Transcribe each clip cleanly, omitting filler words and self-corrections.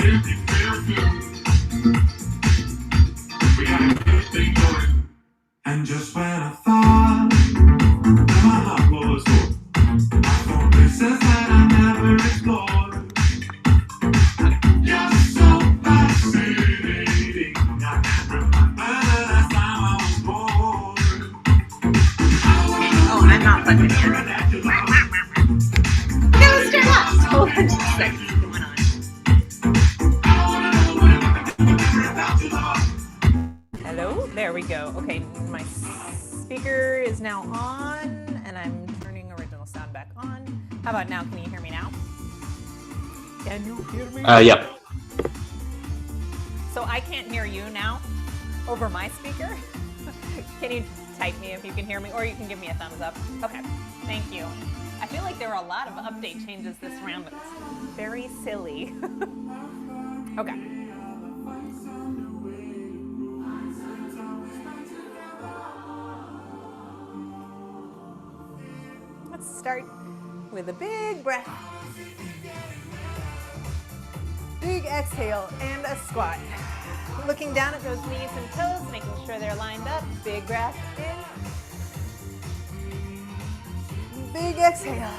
We got a good thing going. And just when I thought that my heart was full, I found places that I never explored. You're so fascinating. I can't remember the last time I was born. Oh, I'm not plugged in yet. Okay, let's start last. Hold on just a second. Hello, there we go. Okay, my speaker is now on, and I'm turning original sound back on. How about now? Can you hear me now? Can you hear me? Yep. So I can't hear you now over my speaker. Can you type me if you can hear me, or you can give me a thumbs up? Okay, thank you. I feel like there were a lot of update changes this round, but it's very silly. Okay. Let's start with a big breath. Big exhale and a squat. Looking down at those knees and toes, making sure they're lined up. Big breath in. Big exhale.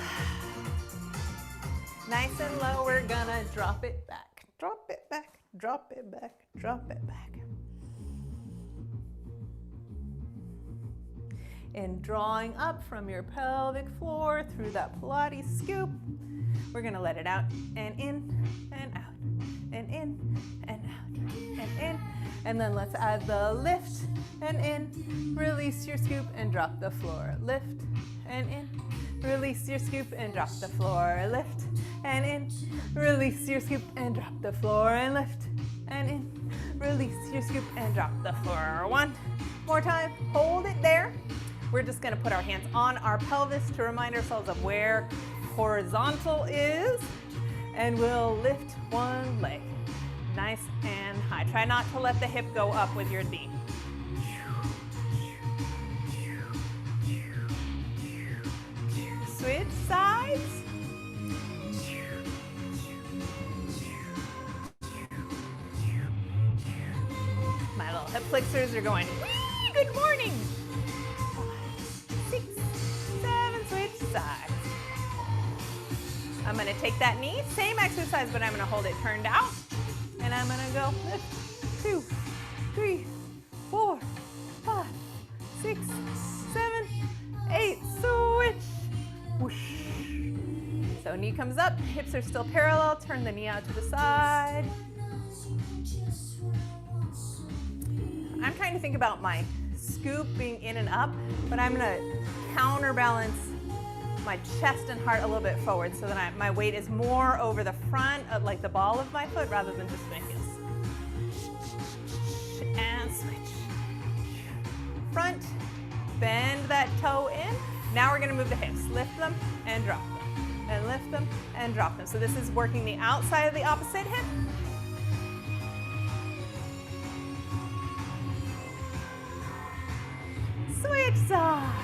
Nice and low, we're gonna drop it back. Drop it back, drop it back, drop it back. And drawing up from your pelvic floor through that Pilates scoop, we're gonna let it out and in and out and in and out and in. And then let's add the lift and in. Release your scoop and drop the floor. Lift and in. Release your scoop and drop the floor. Lift and in. Release your scoop and drop the floor and lift and in. Release your scoop and drop the floor. One more time. Hold it there. We're just going to put our hands on our pelvis to remind ourselves of where horizontal is, and we'll lift one leg nice and high. Try not to let the hip go up with your knee. Switch sides. My little hip flexors are going, whee, good morning. 5, 6, 7, switch sides. I'm gonna take that knee, same exercise, but I'm gonna hold it turned out. And I'm gonna go lift, 2, 3, 4, 5, 6, 7, 8, switch. Whoosh. So knee comes up, hips are still parallel, turn the knee out to the side. I'm trying to think about my scoop being in and up, but I'm gonna counterbalance my chest and heart a little bit forward so that my weight is more over the front, like the ball of my foot, rather than just my heels. And switch. Front, bend that toe in. Now we're gonna move the hips. Lift them and drop them. And lift them and drop them. So this is working the outside of the opposite hip. Switch sides.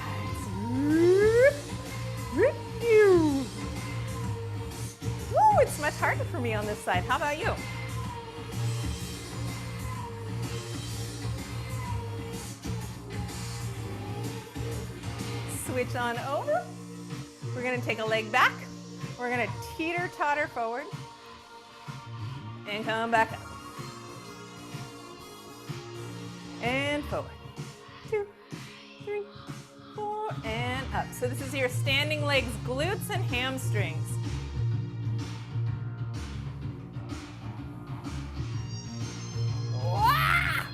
Woo, it's much harder for me on this side. How about you? Switch on over. We're going to take a leg back. We're going to teeter-totter forward and come back up. And forward. 2, 3, 4, and up. So this is your standing legs, glutes and hamstrings. Wah!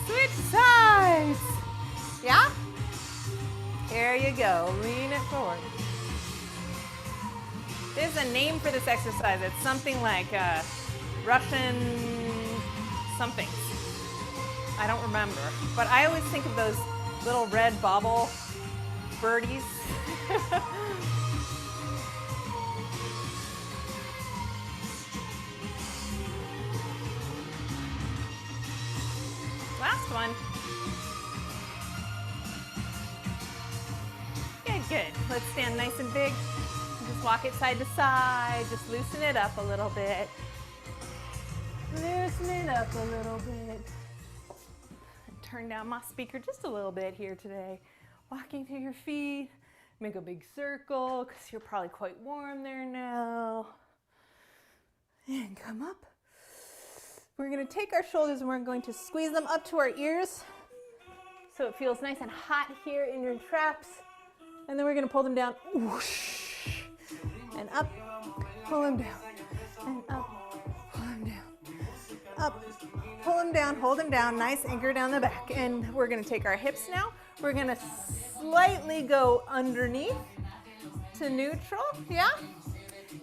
Switch sides. Yeah? There you go. Lean it forward. There's a name for this exercise. It's something like Russian something. I don't remember. But I always think of those little red bobble birdies. Last one. Let's stand nice and big. Just walk it side to side. Just loosen it up a little bit. Loosen it up a little bit. And turn down my speaker just a little bit here today. Walking to your feet. Make a big circle because you're probably quite warm there now. And come up. We're going to take our shoulders and we're going to squeeze them up to our ears so it feels nice and hot here in your traps. And then we're going to pull them down. Whoosh. And up. Pull them down. And up. Pull them down. Up. Pull them down. Hold them down. Nice anchor down the back. And we're going to take our hips now. We're going to slightly go underneath to neutral. Yeah?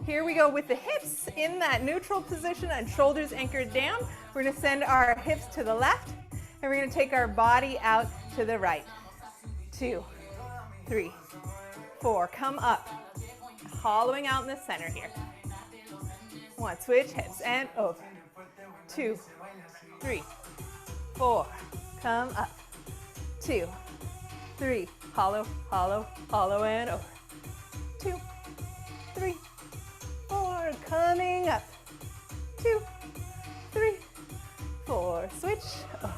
Here we go with the hips in that neutral position and shoulders anchored down. We're going to send our hips to the left and we're going to take our body out to the right. 2, 3, 4. Come up. Hollowing out in the center here. 1. Switch hips and over. 2, 3, 4. Come up. 2, 3. Hollow, hollow, hollow and over. 2, 3, 4. Coming up. 2, 3, 4. Switch. Over.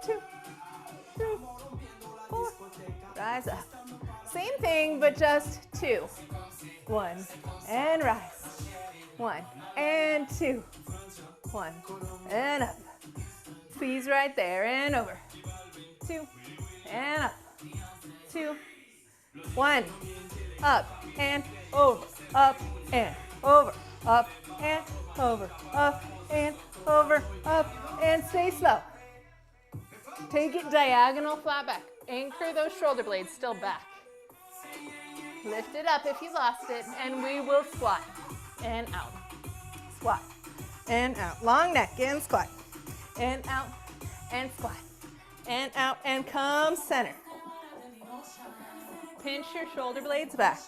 2, 3, 4. Rise up. Same thing, but just 2. 1 and rise. 1 and 2. 1 and up. Squeeze right there and over. 2 and up. 2, 1. Up and over. Up and over. Up and over. Up and over. Up and stay slow. Take it diagonal, flat back. Anchor those shoulder blades still back. Lift it up if you lost it, and we will squat and out. Squat and out. Long neck and squat. And out and squat. And out and come center. Pinch your shoulder blades back.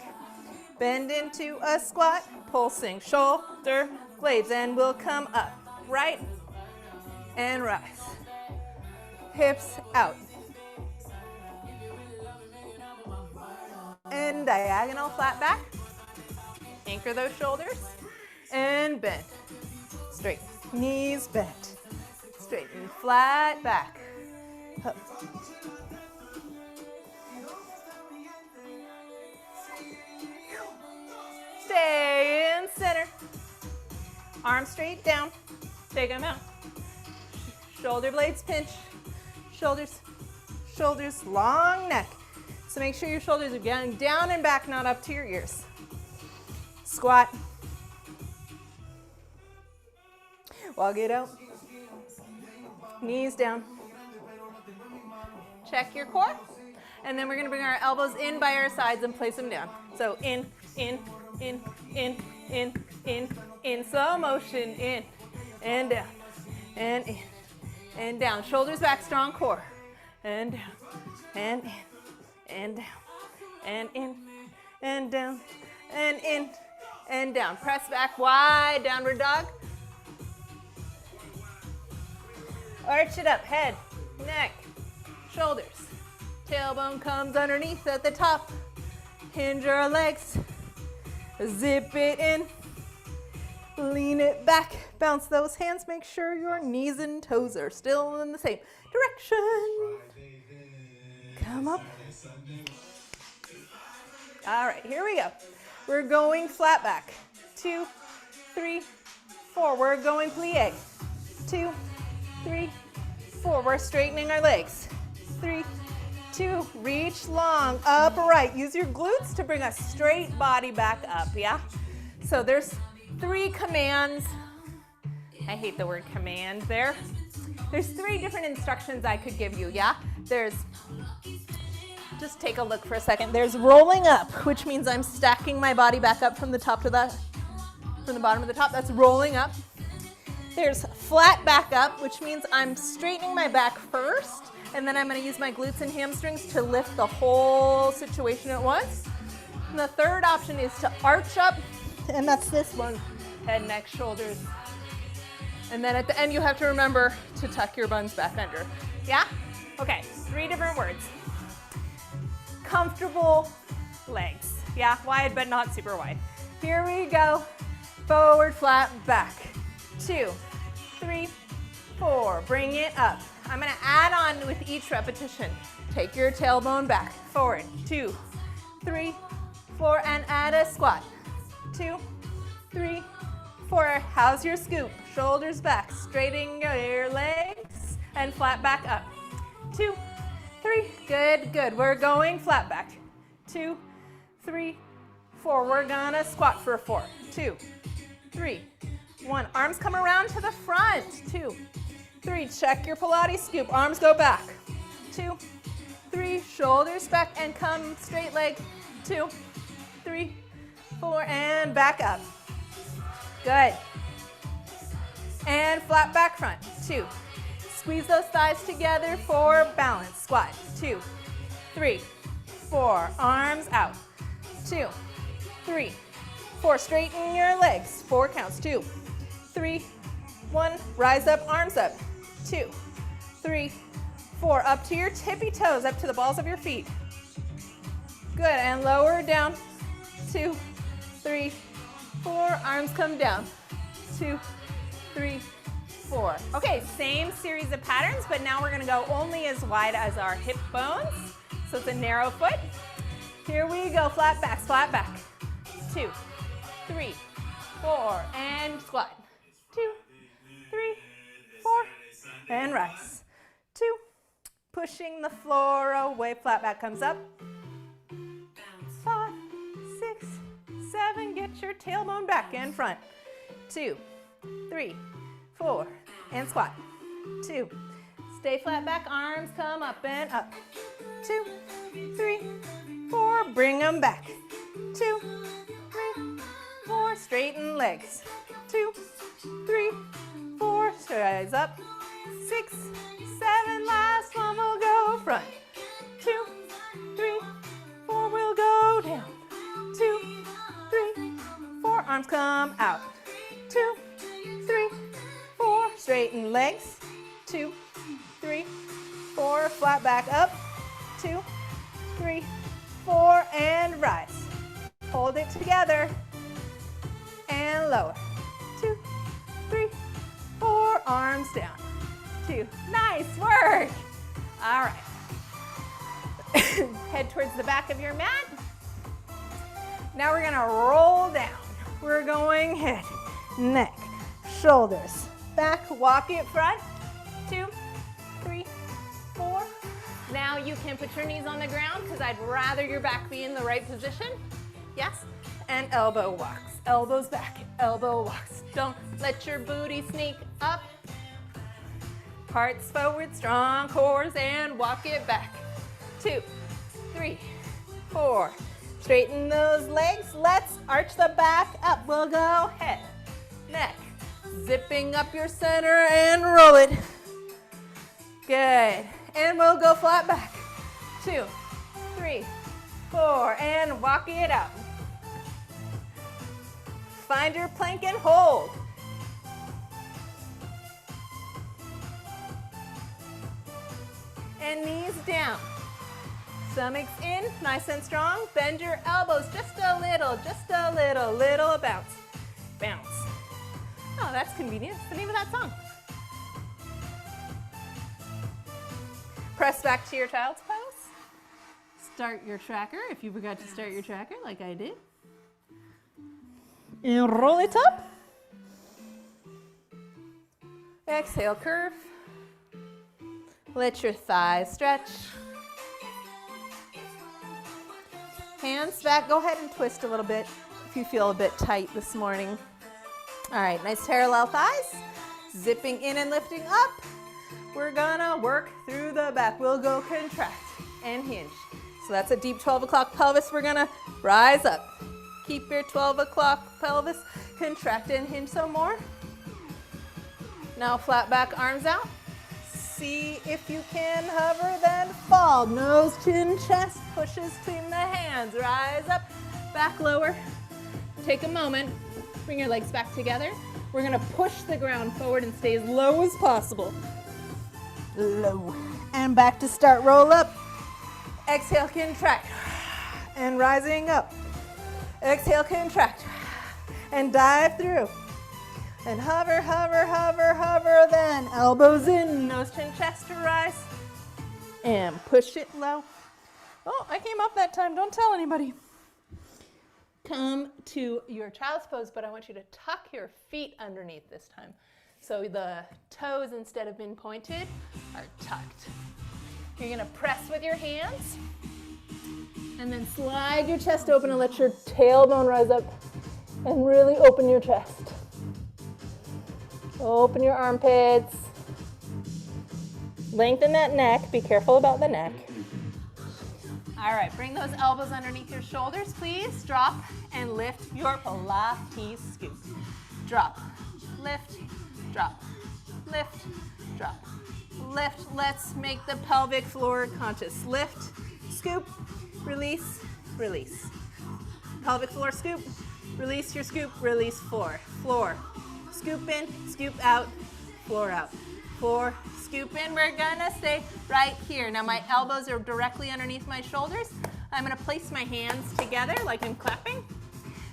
Bend into a squat, pulsing shoulder blades, and we'll come up. Right and rise. Hips out. And diagonal flat back. Anchor those shoulders and bend. Straight. Knees bent. Straighten flat back. Up. Stay in center. Arms straight down. Take them out. Shoulder blades pinch. Shoulders, shoulders, long neck. So make sure your shoulders are going down and back, not up to your ears. Squat. Walk it out. Knees down. Check your core. And then we're going to bring our elbows in by our sides and place them down. So in, in, in, in, in, in slow motion, in, and down, and in, and down. Shoulders back, strong core. And down, and in. And down, and in, and down, and in, and down. Press back wide, downward dog. Arch it up, head, neck, shoulders. Tailbone comes underneath at the top. Hinge our legs, zip it in, lean it back, bounce those hands. Make sure your knees and toes are still in the same direction. Come up. All right, here we go. We're going flat back. 2, 3, 4. We're going plie. 2, 3, 4. We're straightening our legs. 3, 2. Reach long, upright. Use your glutes to bring a straight body back up, yeah? So there's 3 commands. I hate the word command there. There's 3 different instructions I could give you, yeah? Just take a look for a second. There's rolling up, which means I'm stacking my body back up from the bottom to the top. That's rolling up. There's flat back up, which means I'm straightening my back first, and then I'm going to use my glutes and hamstrings to lift the whole situation at once. And the third option is to arch up, and that's this one. Head, neck, shoulders. And then at the end, you have to remember to tuck your buns back under. Yeah? Okay, 3 different words. Comfortable legs. Yeah, wide but not super wide. Here we go. Forward, flat, back. 2, 3, 4. Bring it up. I'm going to add on with each repetition. Take your tailbone back. Forward. 2, 3, 4, and add a squat. 2, 3, 4. How's your scoop? Shoulders back. Straighten your legs and flat back up. 2, 3. Good, good. We're going flat back. 2, 3, 4. We're gonna squat for 4. 2, 3, 1. Arms come around to the front. 2, 3. Check your Pilates scoop. Arms go back. 2, 3. Shoulders back and come straight leg. 2, 3, 4, and back up. Good. And flat back front. 2. Squeeze those thighs together for balance. Squat. 2, 3, 4. Arms out. 2, 3, 4. Straighten your legs. 4 counts. 2, 3, 1. Rise up, arms up. 2, 3, 4. Up to your tippy toes, up to the balls of your feet. Good. And lower down. 2, 3, 4. Arms come down. 2, 3, 4. Okay, same series of patterns, but now we're going to go only as wide as our hip bones. So it's a narrow foot. Here we go. Flat back, flat back. 2, 3, 4, and squat. 2, 3, 4, and rise. 2, pushing the floor away. Flat back comes up. 5, 6, 7. Get your tailbone back and front. 2, 3, 4, and squat. 2. Stay flat back, arms come up and up. 2, 3, 4. Bring them back. 2, 3, 4. Straighten legs. 2, 3, 4. Rise up. 6, 7. Last one will go front. 2, 3, 4. We'll go down. 2, 3, 4. Arms come out. 2, 3, 4. Straighten legs. 2, 3, 4. Flat back up. 2, 3, 4. And rise. Hold it together. And lower. 2, 3, 4. Arms down. 2. Nice work. All right. Head towards the back of your mat. Now we're going to roll down. We're going head, neck, shoulders, back, walk it front. 2, 3, 4. Now you can put your knees on the ground because I'd rather your back be in the right position. Yes? And elbow walks. Elbows back, elbow walks. Don't let your booty sneak up. Hearts forward, strong cores, and walk it back. 2, 3, 4. Straighten those legs. Let's arch the back up. We'll go head, neck, zipping up your center and roll it. Good. And we'll go flat back. 2, 3, 4, and walk it out. Find your plank and hold. And knees down. Stomach's in, nice and strong. Bend your elbows just a little bounce. Bounce. Oh, that's convenient. It's the name of that song. Press back to your child's pose. Start your tracker if you forgot to start your tracker like I did. And roll it up. Exhale, curve. Let your thighs stretch. Hands back. Go ahead and twist a little bit if you feel a bit tight this morning. All right, nice parallel thighs. Zipping in and lifting up. We're gonna work through the back. We'll go contract and hinge. So that's a deep 12 o'clock pelvis. We're gonna rise up. Keep your 12 o'clock pelvis. Contract and hinge some more. Now flat back, arms out. See if you can hover, then fall. Nose, chin, chest, pushes between the hands. Rise up, back lower. Take a moment, bring your legs back together. We're gonna push the ground forward and stay as low as possible. Low. And back to start, roll up. Exhale, contract. and rising up. Exhale, contract, and dive through. And hover, hover, hover, hover, then elbows in, nose, chin, chest to rise. And push it low. Oh, I came up that time, don't tell anybody. Come to your child's pose, but I want you to tuck your feet underneath this time. So the toes, instead of being pointed, are tucked. You're gonna press with your hands, and then slide your chest open and let your tailbone rise up, and really open your chest. Open your armpits. Lengthen that neck, be careful about the neck. All right, bring those elbows underneath your shoulders, please. Drop and lift your Pilates scoop. Drop, lift, drop, lift, drop, lift. Let's make the pelvic floor conscious. Lift, scoop, release, release. Pelvic floor scoop, release your scoop, release floor. Floor, scoop in, scoop out, floor out. Floor, scoop in. We're gonna stay right here. Now my elbows are directly underneath my shoulders. I'm gonna place my hands together like I'm clapping.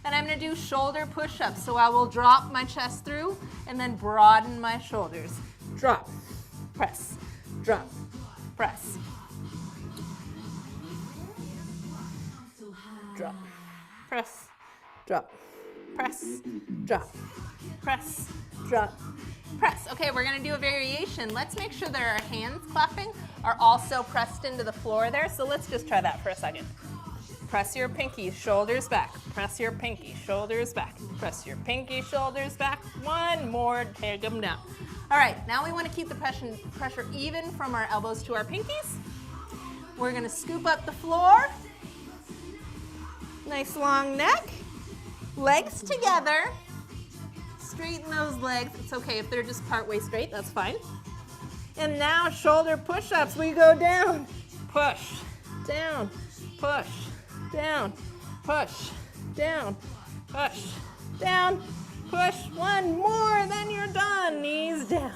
And I'm gonna do shoulder push-ups. So I will drop my chest through and then broaden my shoulders. Drop, press, drop, press. Drop, press, drop, press, drop, press, drop, press. Okay, we're gonna do a variation. Let's make sure that our hands clapping are also pressed into the floor there. So let's just try that for a second. Press your pinky, shoulders back. Press your pinky, shoulders back. Press your pinky, shoulders back. One more, take them down. All right, now we wanna keep the pressure even from our elbows to our pinkies. We're gonna scoop up the floor. Nice long neck. Legs together. Straighten those legs. It's okay if they're just partway straight, that's fine. And now shoulder push-ups. We go down, push, down, push, down, push, down, push, down, push. One more, then you're done. Knees down.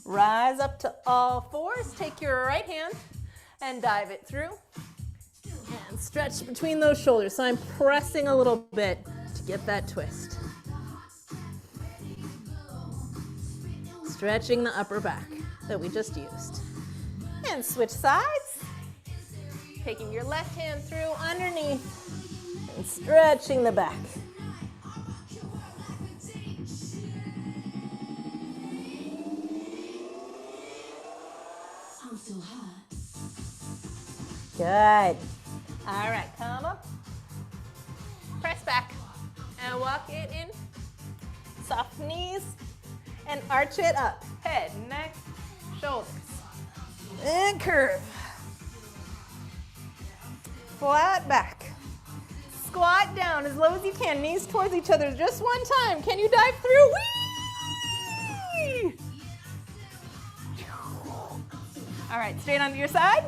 Rise up to all fours. Take your right hand and dive it through. And stretch between those shoulders. So I'm pressing a little bit to get that twist. Stretching the upper back that we just used. And switch sides. Taking your left hand through underneath and stretching the back. Good. All right, come up. Press back and walk it in. Soft knees and arch it up. Head, neck, shoulders. And curve. Flat back. Squat down as low as you can. Knees towards each other just one time. Can you dive through? Whee! All right, straight onto your side.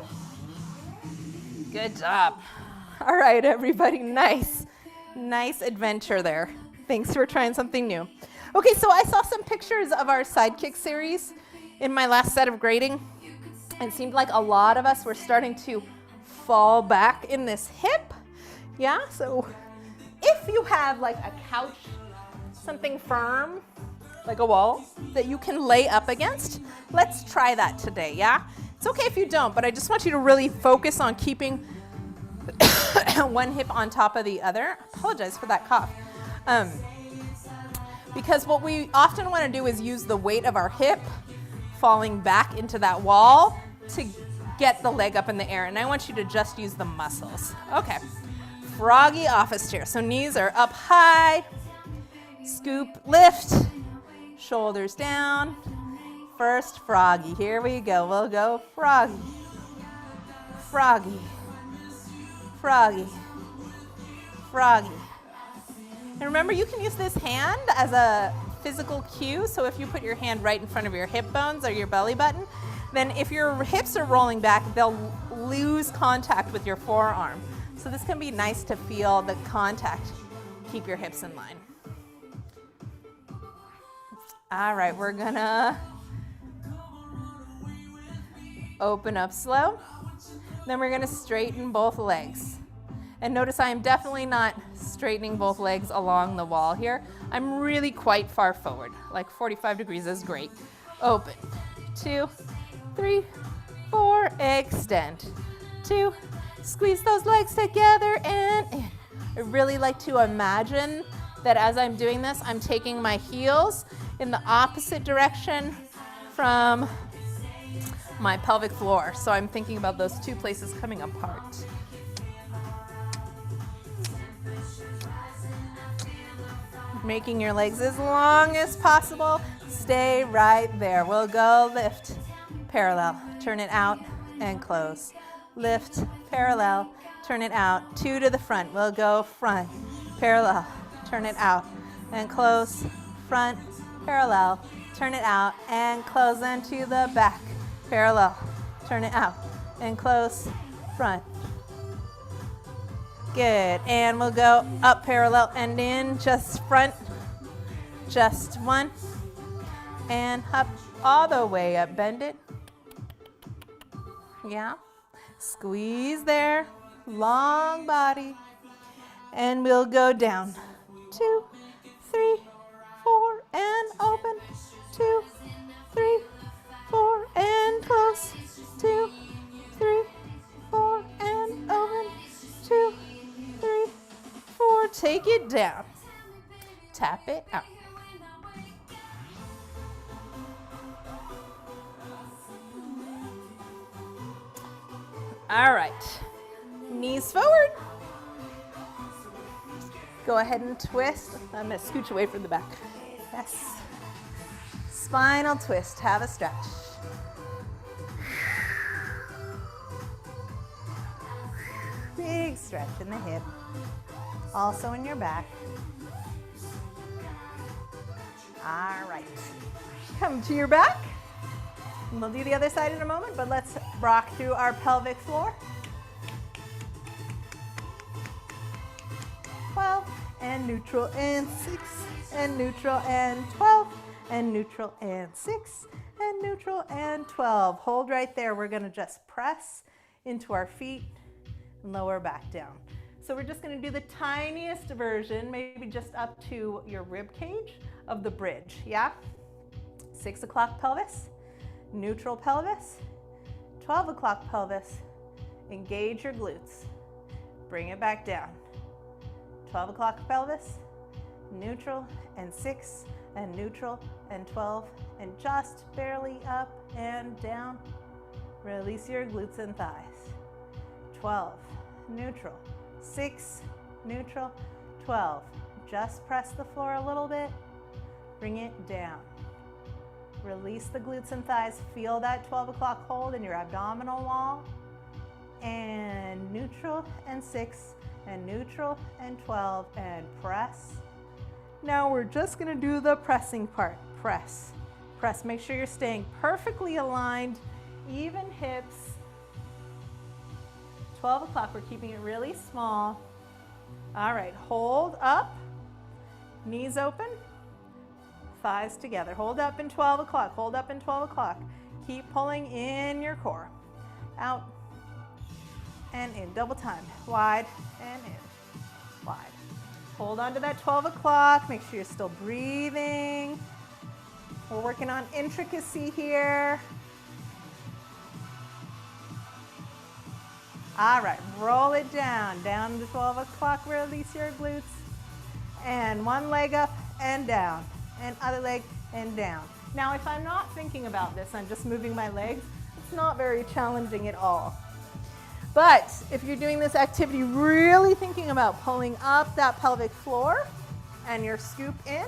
Good job. All right, everybody, nice adventure there. Thanks for trying something new. Okay, so I saw some pictures of our sidekick series in my last set of grading. It seemed like a lot of us were starting to fall back in this hip. Yeah, so if you have like a couch, something firm, like a wall, that you can lay up against, let's try that today, yeah? It's okay if you don't, but I just want you to really focus on keeping one hip on top of the other. I apologize for that cough. Because what we often want to do is use the weight of our hip falling back into that wall to get the leg up in the air. And I want you to just use the muscles. Okay. Froggy office chair. So knees are up high. Scoop, lift. Shoulders down. First froggy. Here we go. We'll go froggy. Froggy. Froggy. Froggy. And remember, you can use this hand as a physical cue. So if you put your hand right in front of your hip bones or your belly button, then if your hips are rolling back, they'll lose contact with your forearm. So this can be nice to feel the contact. Keep your hips in line. All right, we're gonna open up slow. Then we're gonna straighten both legs. And notice I am definitely not straightening both legs along the wall here. I'm really quite far forward, like 45 degrees is great. Open, 2, 3, 4, extend, 2, squeeze those legs together and in. I really like to imagine that as I'm doing this, I'm taking my heels in the opposite direction from my pelvic floor. So I'm thinking about those two places coming apart. Making your legs as long as possible. Stay right there. We'll go lift, parallel, turn it out and close. Lift, parallel, turn it out. 2 to the front. We'll go front, parallel, turn it out and close. Front, parallel, turn it out and close. And to the back, parallel, turn it out and close. Front. Good, and we'll go up parallel and in, just front, just 1, and up all the way up, bend it, yeah, squeeze there, long body, and we'll go down, 2, 3, 4, and open, 2, 3, 4, and close, 2, 3, 4, and open, 2, 3, 4, take it down, tap it out. All right, knees forward. Go ahead and twist. I'm gonna scooch away from the back. Yes. Spinal twist, have a stretch. Big stretch in the hip, also in your back. All right, come to your back. And we'll do the other side in a moment, but let's rock through our pelvic floor. 12, and neutral, and 6, and neutral, and 12, and neutral, and 6, and neutral, and 12. Hold right there. We're gonna just press into our feet and lower back down. So we're just gonna do the tiniest version, maybe just up to your rib cage of the bridge, yeah? 6 o'clock pelvis, neutral pelvis, 12 o'clock pelvis, engage your glutes, bring it back down. 12 o'clock pelvis, neutral, and 6, and neutral, and 12, and just barely up and down. Release your glutes and thighs. 12, neutral, 6, neutral, 12. Just press the floor a little bit, bring it down. Release the glutes and thighs. Feel that 12 o'clock hold in your abdominal wall. And neutral, and 6, and neutral, and 12, and press. Now we're just gonna do the pressing part. Press, press. Make sure you're staying perfectly aligned, even hips. 12 o'clock, we're keeping it really small. All right, hold up, knees open, thighs together. Hold up in 12 o'clock, hold up in 12 o'clock. Keep pulling in your core. Out and in, double time. Wide and in, wide. Hold on to that 12 o'clock. Make sure you're still breathing. We're working on intricacy here. All right, roll it down. Down to 12 o'clock, release your glutes. And one leg up and down. And other leg and down. Now, if I'm not thinking about this, I'm just moving my legs, it's not very challenging at all. But if you're doing this activity really thinking about pulling up that pelvic floor and your scoop in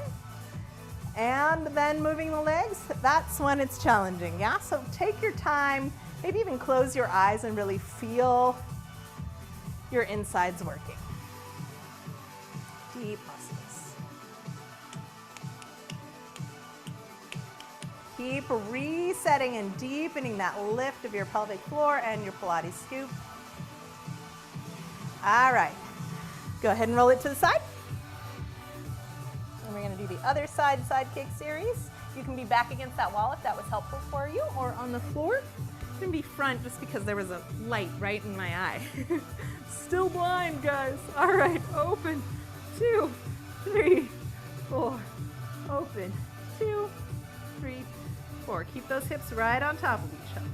and then moving the legs, that's when it's challenging, yeah? So take your time, maybe even close your eyes and really feel your insides working. Deep muscles. Keep resetting and deepening that lift of your pelvic floor and your Pilates scoop. All right, go ahead and roll it to the side. And we're gonna do the other side kick series. You can be back against that wall if that was helpful for you, or on the floor. to be front just because there was a light right in my eye. Still blind, guys. All right, open, 2, 3, 4. Open, 2, 3, 4. Keep those hips right on top of each other.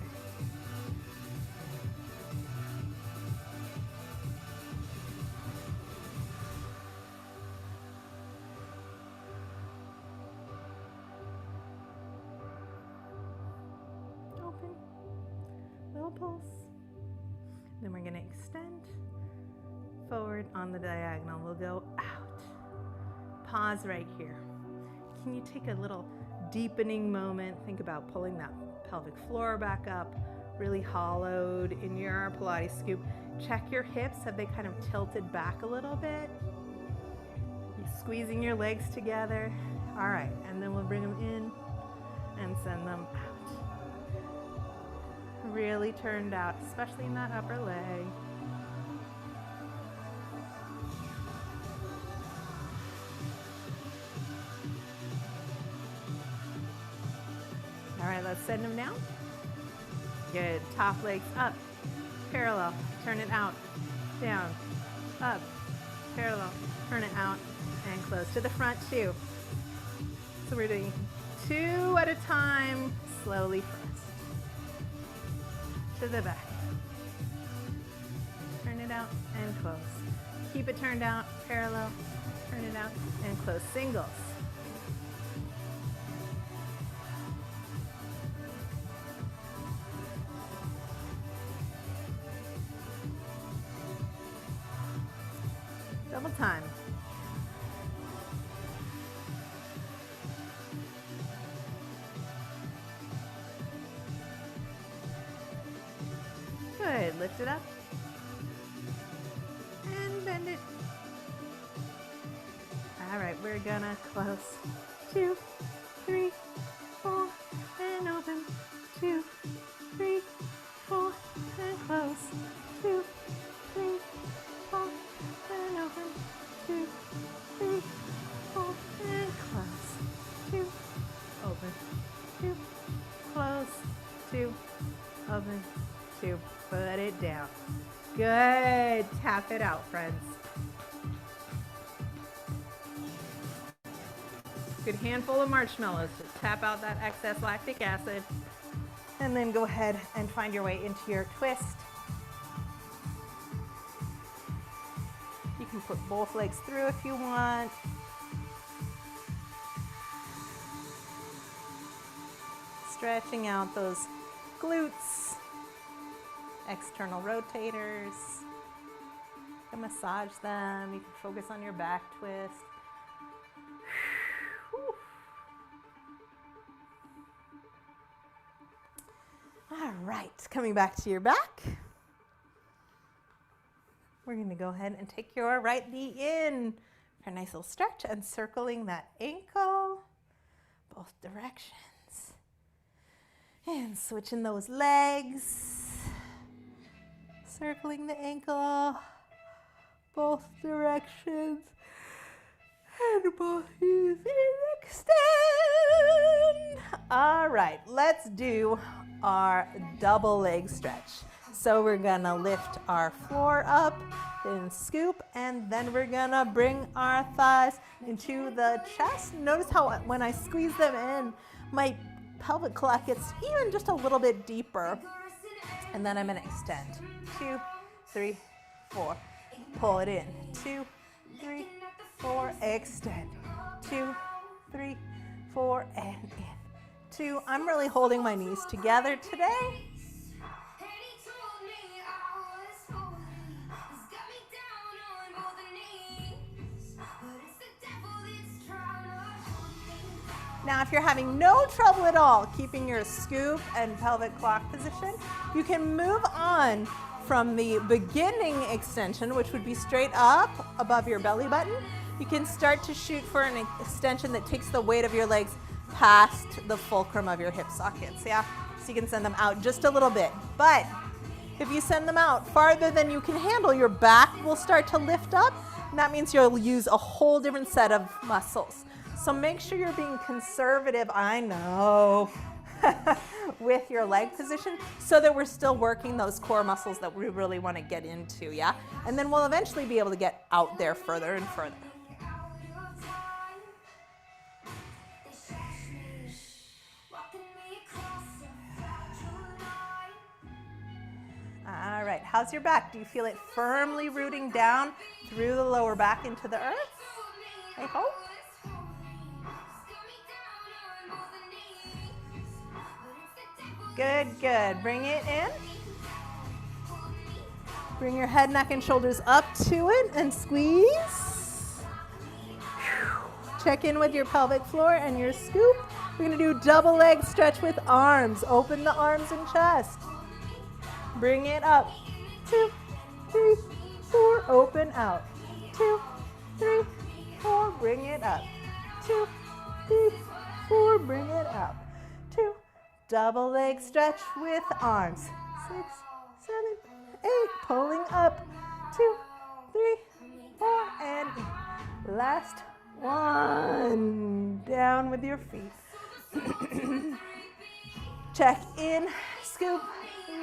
Open, little pulse. Then we're gonna extend forward on the diagonal. We'll go out. Pause right here. Can you take a little deepening moment? Think about pulling that pelvic floor back up, really hollowed in your Pilates scoop. Check your hips. Have they kind of tilted back a little bit? You're squeezing your legs together. All right, and then we'll bring them in and send them out. Really turned out, especially in that upper leg. All right, let's send them down. Good, top legs up, parallel, turn it out, down, up, parallel, turn it out, and close to the front 2. So we're doing 2 at a time, slowly first. To the back. Turn it out and close. Keep it turned out, parallel, turn it out, and close. Singles. Double time. Good, lift it up and bend it. All right, we're gonna close. 2, 3, 4, and open. 2, 3, 4, and close. 2, 3, 4, and open. 2, 3, 4, and close. 2, open. 2, close. 2, open. 2, put it down. Good. Tap it out, friends. Good handful of marshmallows to tap out that excess lactic acid. And then go ahead and find your way into your twist. You can put both legs through if you want. Stretching out those glutes. External rotators. You can massage them. You can focus on your back twist. All right, coming back to your back. We're going to go ahead and take your right knee in for a nice little stretch and circling that ankle, both directions. And switching those legs. Circling the ankle, both directions, and both knees extend. All right, let's do our double leg stretch. So we're gonna lift our floor up, then scoop, and then we're gonna bring our thighs into the chest. Notice how when I squeeze them in, my pelvic clock gets even just a little bit deeper. And then I'm gonna extend. 2, 3, 4. Pull it in. 2, 3, 4. Extend. 2, 3, 4, and in. 2. I'm really holding my knees together today. Now, if you're having no trouble at all keeping your scoop and pelvic clock position, you can move on from the beginning extension, which would be straight up above your belly button. You can start to shoot for an extension that takes the weight of your legs past the fulcrum of your hip sockets, yeah? So you can send them out just a little bit. But if you send them out farther than you can handle, your back will start to lift up, and that means you'll use a whole different set of muscles. So make sure you're being conservative. I know. with your leg position so that we're still working those core muscles that we really want to get into, yeah? And then we'll eventually be able to get out there further and further. All right, how's your back? Do you feel it firmly rooting down through the lower back into the earth? I hope. Good, good. Bring it in. Bring your head, neck, and shoulders up to it and squeeze. Check in with your pelvic floor and your scoop. We're going to do double leg stretch with arms. Open the arms and chest. Bring it up. 2, 3, 4. Open out. 2, 3, 4. Bring it up. 2, 3, 4. Bring it up. 2. Double leg stretch with arms. 6, 7, 8. Pulling up. 2, 3, 4. And last one. Down with your feet. Check in. Scoop.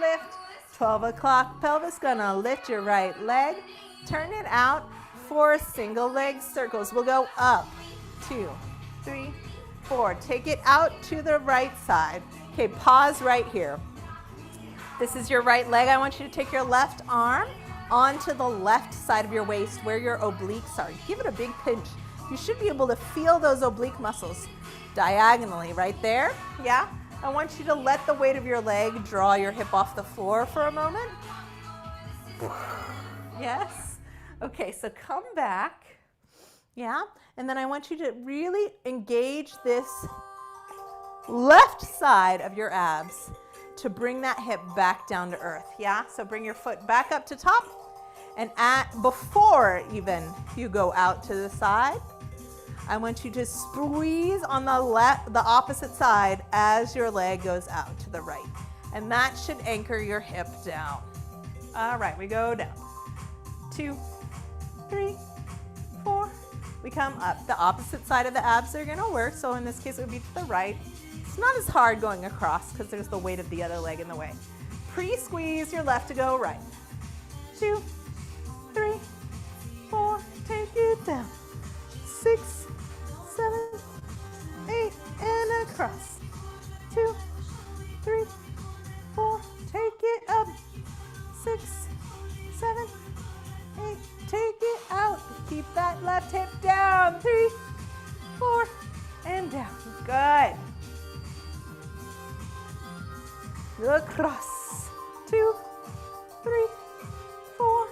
Lift. 12 o'clock pelvis. Gonna lift your right leg. Turn it out for single leg circles. We'll go up. 2, 3, 4. Take it out to the right side. Okay, pause right here. This is your right leg. I want you to take your left arm onto the left side of your waist where your obliques are. Give it a big pinch. You should be able to feel those oblique muscles diagonally right there. Yeah? I want you to let the weight of your leg draw your hip off the floor for a moment. Yes? Okay, so come back. Yeah? And then I want you to really engage this left side of your abs to bring that hip back down to earth. Yeah? So bring your foot back up to top. And before even you go out to the side, I want you to squeeze on the opposite side as your leg goes out to the right. And that should anchor your hip down. All right, we go down. 2, 3, 4. We come up. The opposite side of the abs are gonna work, so in this case it would be to the right. It's not as hard going across because there's the weight of the other leg in the way. Pre-squeeze your left to go right. 2, 3, 4. Take it down. 6, 7, 8, and across. 2, 3, 4. Take it up. 6, 7, 8. Take it out. Keep that left hip down. 3, 4, and down. Good. Across. 2, 3, 4,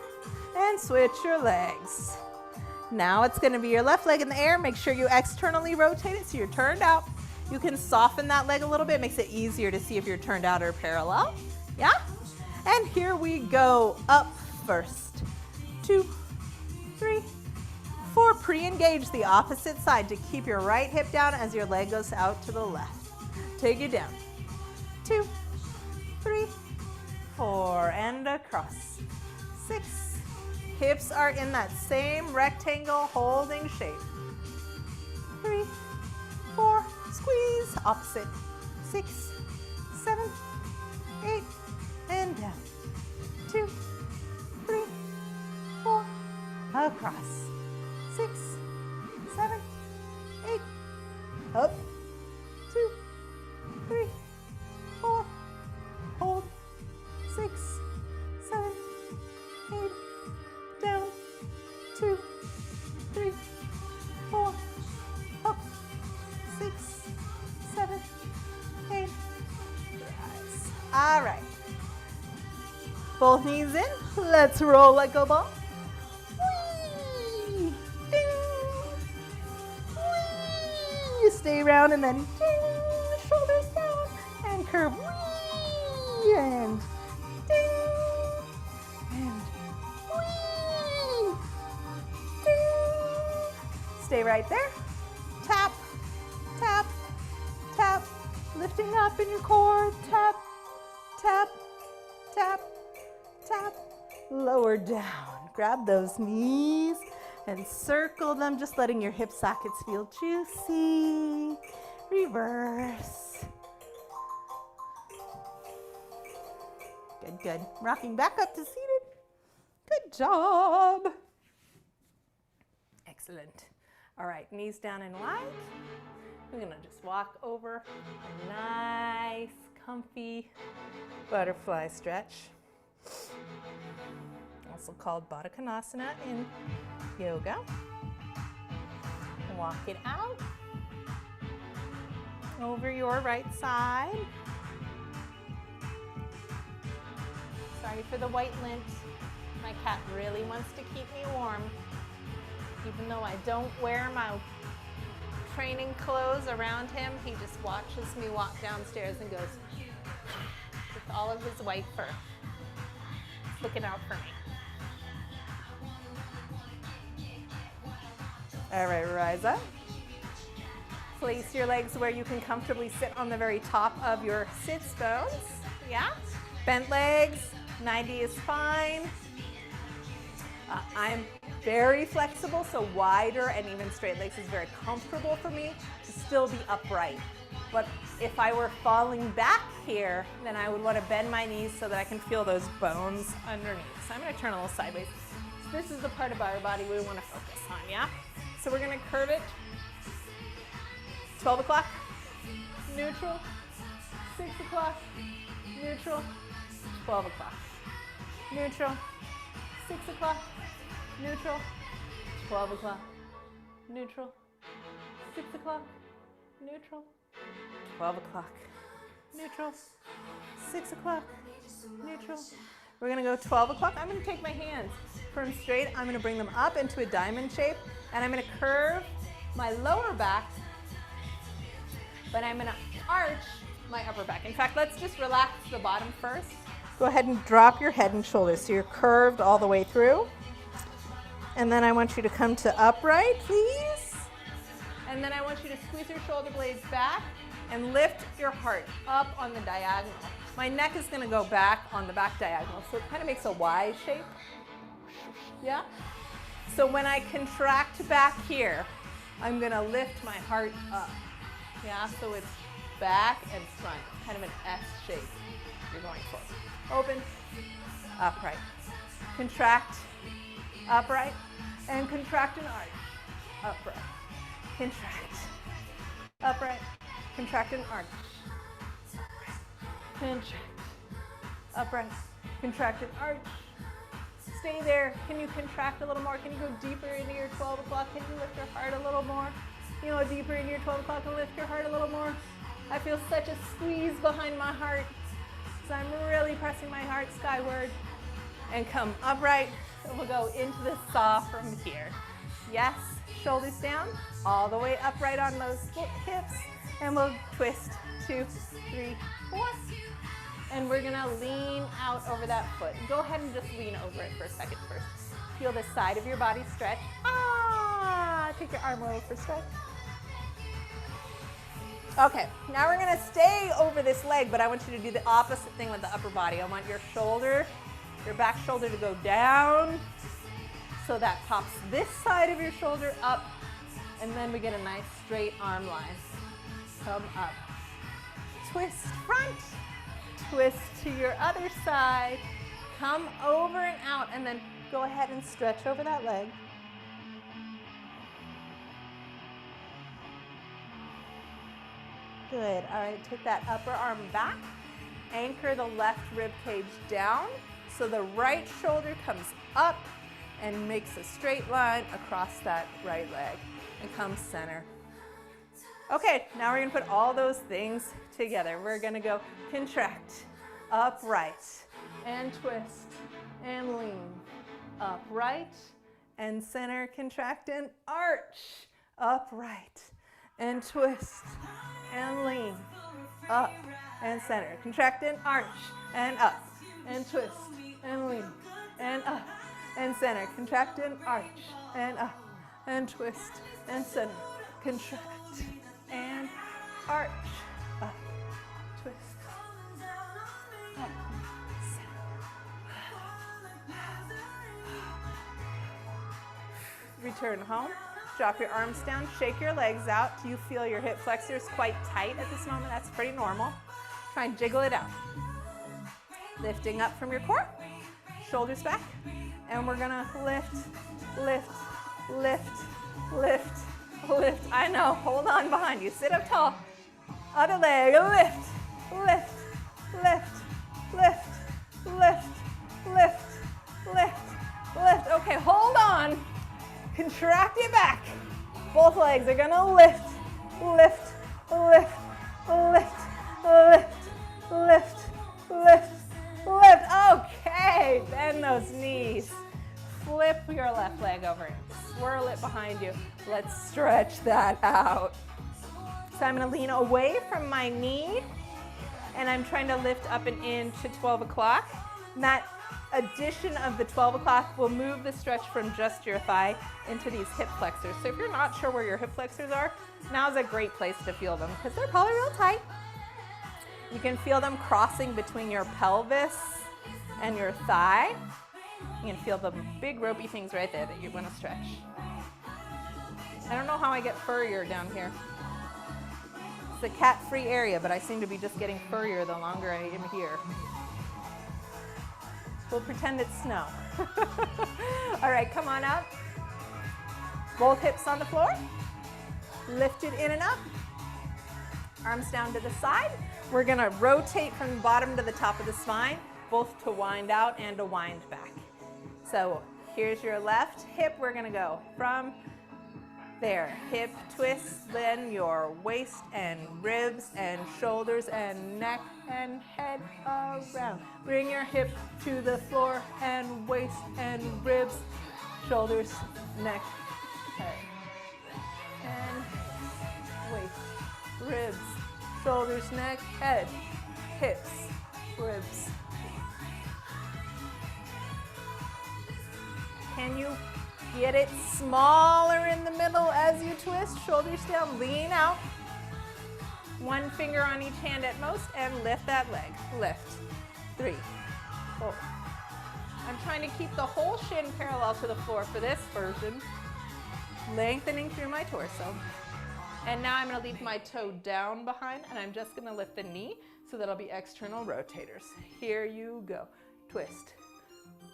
and switch your legs. Now it's going to be your left leg in the air. Make sure you externally rotate it so you're turned out. You can soften that leg a little bit. It makes it easier to see if you're turned out or parallel. Yeah? And here we go. Up first. 2, 3, 4. Pre-engage the opposite side to keep your right hip down as your leg goes out to the left. Take it down. 2, 3, 4. And across. 6. Hips are in that same rectangle holding shape. 3, 4, squeeze, opposite. 6, 7, 8, and down. 2, 3, 4, across. 6, 7, 8, up. 2, 3, 4, hold. 6, 7, 8, down. 2, 3, 4, up. 6, 7, 8. Yes. All right. Both knees in. Let's roll like a ball. Whee! Ding! Whee! Stay round and then ding! Shoulders down and curve. Whee! And ding! And whee! Ding! Stay right there. Tap, tap, tap. Lifting up in your core. Tap, tap, tap, tap. Lower down. Grab those knees and circle them, just letting your hip sockets feel juicy. Reverse. Good, good. Rocking back up to seated. Good job. Excellent. All right, knees down and wide. We're gonna just walk over a nice, comfy butterfly stretch. Also called Baddha Konasana in yoga. Walk it out over your right side. Sorry for the white lint. My cat really wants to keep me warm. Even though I don't wear my training clothes around him, he just watches me walk downstairs and goes with all of his white fur. He's looking out for me. All right, rise up. Place your legs where you can comfortably sit on the very top of your sits bones. Yeah? Bent legs, 90 is fine. I'm very flexible, so wider and even straight legs is very comfortable for me to still be upright. But if I were falling back here, then I would want to bend my knees so that I can feel those bones underneath. So I'm going to turn a little sideways. So this is the part of our body we want to focus on, yeah? So we're going to curve it. 12 o'clock, neutral. 6 o'clock, neutral. 12 o'clock, neutral. 6 o'clock, neutral. 12 o'clock, neutral. 6 o'clock, neutral. 12 o'clock, neutral. 6 o'clock, neutral. We're going to go 12 o'clock. I'm going to take my hands firm straight. I'm going to bring them up into a diamond shape, and I'm going to curve my lower back, but I'm going to arch my upper back. In fact, let's just relax the bottom first. Go ahead and drop your head and shoulders so you're curved all the way through. And then I want you to come to upright, please. And then I want you to squeeze your shoulder blades back and lift your heart up on the diagonal. My neck is going to go back on the back diagonal, so it kind of makes a Y shape. Yeah? So when I contract back here, I'm going to lift my heart up. Yeah? So it's back and front, kind of an S shape you're going for. Open, upright, contract, upright, and contract and arch, upright, contract, upright, contract and arch, contract, upright, contract and arch. Stay there. Can you contract a little more? Can you go deeper into your 12 o'clock? Can you lift your heart a little more? Can you go deeper into your 12 o'clock and lift your heart a little more? I feel such a squeeze behind my heart. So I'm really pressing my heart skyward. And come upright. So we'll go into the saw from here. Yes, shoulders down, all the way upright on those hips. And we'll twist, 2, 3, 4. And we're gonna lean out over that foot. Go ahead and just lean over it for a second first. Feel the side of your body stretch. Take your arm over for stretch. Okay, now we're gonna stay over this leg, but I want you to do the opposite thing with the upper body. I want your shoulder, your back shoulder to go down, so that pops this side of your shoulder up, and then we get a nice straight arm line. Come up. Twist front, twist to your other side, come over and out, and then go ahead and stretch over that leg. Good. All right, take that upper arm back. Anchor the left rib cage down so the right shoulder comes up and makes a straight line across that right leg and come center. Okay, now we're going to put all those things together. We're going to go contract, upright, and twist, and lean. Upright, and center, contract, and arch. Upright, and twist, and lean, up, and center. Contract and arch, and up, and twist, and lean, and up, and center. Contract and arch, and up, and twist, and center. Contract, and arch, up, twist, up, center. Return home. Drop your arms down, shake your legs out. Do you feel your hip flexors quite tight at this moment? That's pretty normal. Try and jiggle it out. Lifting up from your core, shoulders back, and we're gonna lift, lift, lift, lift, lift. I know, hold on behind you. Sit up tall. Other leg, lift, lift, lift, lift, lift, lift, lift, lift. Okay, hold on. Contract it back. Both legs are gonna lift, lift, lift, lift, lift, lift, lift, lift. Okay, bend those knees. Flip your left leg over and swirl it behind you. Let's stretch that out. So I'm gonna lean away from my knee and I'm trying to lift up and in to 12 o'clock. And that addition of the 12 o'clock will move the stretch from just your thigh into these hip flexors. So if you're not sure where your hip flexors are, now's a great place to feel them because they're probably real tight. You can feel them crossing between your pelvis and your thigh. You can feel the big ropey things right there that you want to stretch. I don't know how I get furrier down here. It's a cat-free area, but I seem to be just getting furrier the longer I am here. We'll pretend it's snow. All right, come on up. Both hips on the floor. Lift it in and up. Arms down to the side. We're gonna rotate from the bottom to the top of the spine, both to wind out and to wind back. So here's your left hip. We're gonna go from there. Hip twist, then your waist and ribs and shoulders and neck and head around. Bring your hip to the floor and waist and ribs, shoulders, neck, head. And waist, ribs, shoulders, neck, head, hips, ribs. Can you get it smaller in the middle as you twist? Shoulders down, lean out. One finger on each hand at most and lift that leg. Lift. 3, 4. I'm trying to keep the whole shin parallel to the floor for this version. Lengthening through my torso. And now I'm going to leave my toe down behind and I'm just going to lift the knee so that'll be external rotators. Here you go. Twist.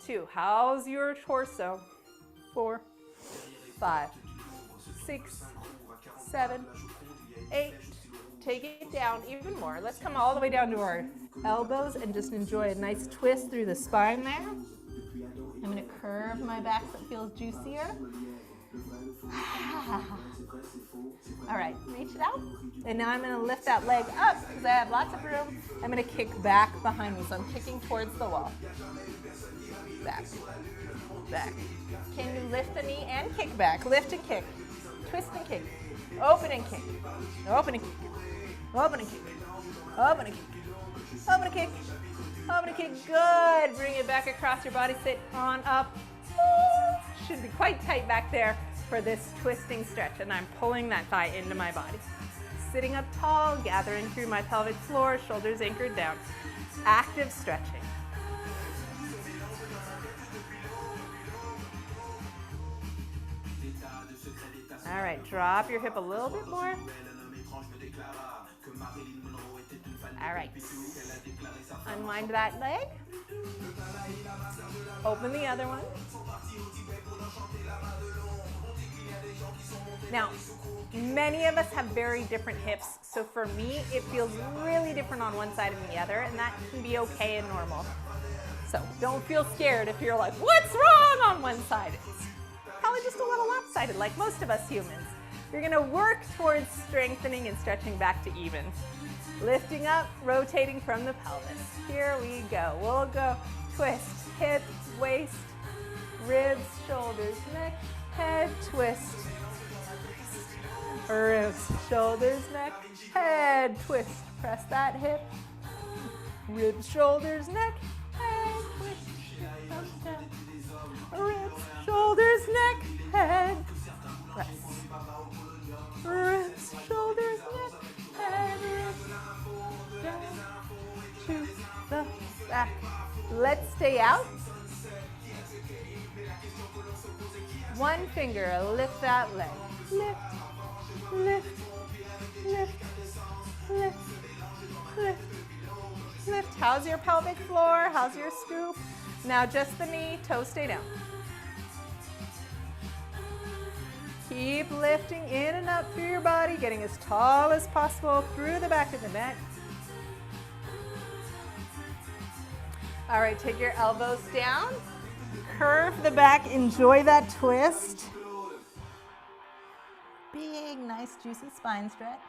2. How's your torso? 4, 5, 6, 7, 8. Take it down even more. Let's come all the way down to our elbows and just enjoy a nice twist through the spine there. I'm going to curve my back so it feels juicier. All right, reach it out. And now I'm going to lift that leg up because I have lots of room. I'm going to kick back behind me, so I'm kicking towards the wall. Back, back. Can you lift the knee and kick back? Lift and kick. Twist and kick. Open and kick. Open and kick. Open and kick. Open and kick. Open and kick. Open and kick. Good. Bring it back across your body. Sit on up. Should be quite tight back there for this twisting stretch. And I'm pulling that thigh into my body. Sitting up tall, gathering through my pelvic floor, shoulders anchored down. Active stretching. All right, drop your hip a little bit more. All right, unwind that leg. Open the other one. Now, many of us have very different hips, so for me, it feels really different on one side and the other, and that can be okay and normal. So don't feel scared if you're like, what's wrong on one side? It's probably just a little lopsided, like most of us humans. You're gonna work towards strengthening and stretching back to even. Lifting up, rotating from the pelvis. Here we go. We'll go twist, hip, waist, ribs, shoulders, neck, head, twist. Ribs, shoulders, neck, head, twist. Press that hip. Ribs, shoulders, neck, head, twist. Thumbs down. Ribs, shoulders, neck, head. Press. Ribs, shoulders, neck, head, ribs. Down to the back. Let's stay out. One finger, lift that leg. Lift, lift, lift, lift, lift, lift. How's your pelvic floor? How's your scoop? Now just the knee, toes stay down. Keep lifting in and up through your body, getting as tall as possible through the back of the neck. All right, take your elbows down. Curve the back, enjoy that twist. Big, nice, juicy spine stretch.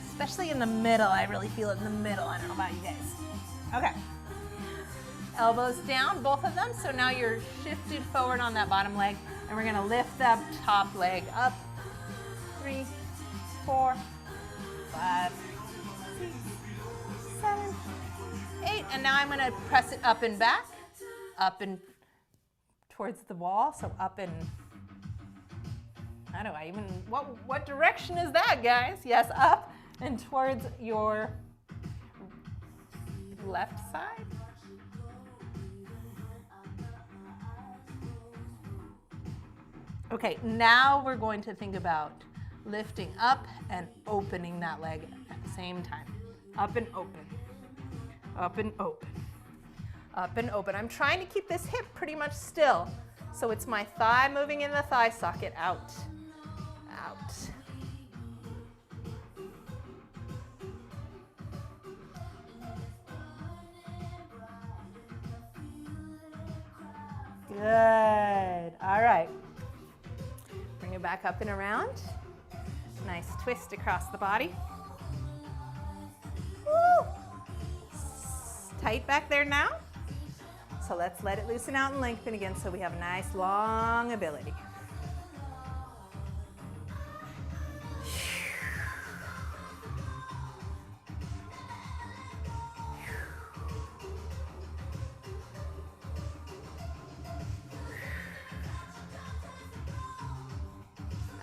Especially in the middle, I really feel it in the middle. I don't know about you guys. Okay. Elbows down, both of them. So now you're shifted forward on that bottom leg, and we're gonna lift that top leg up. 3, 4, 5, 6, 7, 8. And now I'm gonna press it up and back, up and towards the wall. So up and, how do I even, what direction is that, guys? Yes, up and towards your left side. Okay, now we're going to think about lifting up and opening that leg at the same time. Up and open, up and open, up and open. I'm trying to keep this hip pretty much still. So it's my thigh moving in the thigh socket, out, out. Good, all right. Bring it back up and around. Nice twist across the body. Woo. Tight back there now. So let's let it loosen out and lengthen again so we have a nice long ability.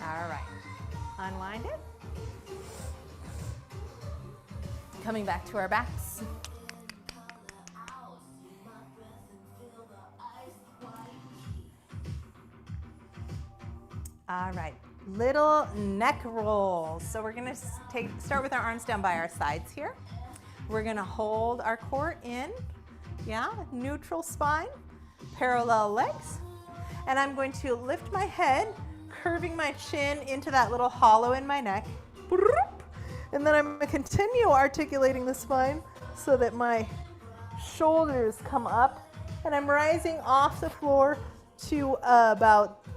All right, unwind it. Coming back to our backs. All right, little neck rolls. So we're gonna start with our arms down by our sides here. We're gonna hold our core in, yeah, neutral spine, parallel legs. And I'm going to lift my head, curving my chin into that little hollow in my neck. And then I'm going to continue articulating the spine so that my shoulders come up. And I'm rising off the floor to about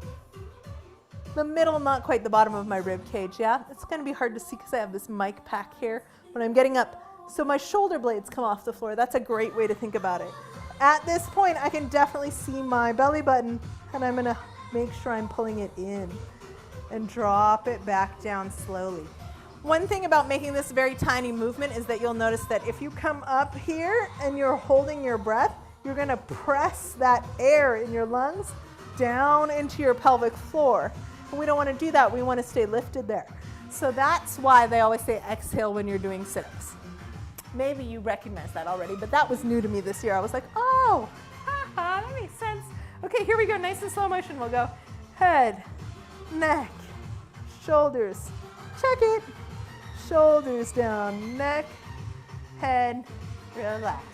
the middle, not quite the bottom of my rib cage. Yeah, it's going to be hard to see because I have this mic pack here when I'm getting up. So my shoulder blades come off the floor. That's a great way to think about it. At this point, I can definitely see my belly button, and I'm going to make sure I'm pulling it in and drop it back down slowly. One thing about making this very tiny movement is that you'll notice that if you come up here and you're holding your breath, you're gonna press that air in your lungs down into your pelvic floor. And we don't wanna do that, we wanna stay lifted there. So that's why they always say exhale when you're doing sit-ups. Maybe you recognize that already, but that was new to me this year. I was like, oh, haha, that makes sense. Okay, here we go, nice and slow motion. We'll go head, neck, shoulders, check it. Shoulders down, neck, head, relax.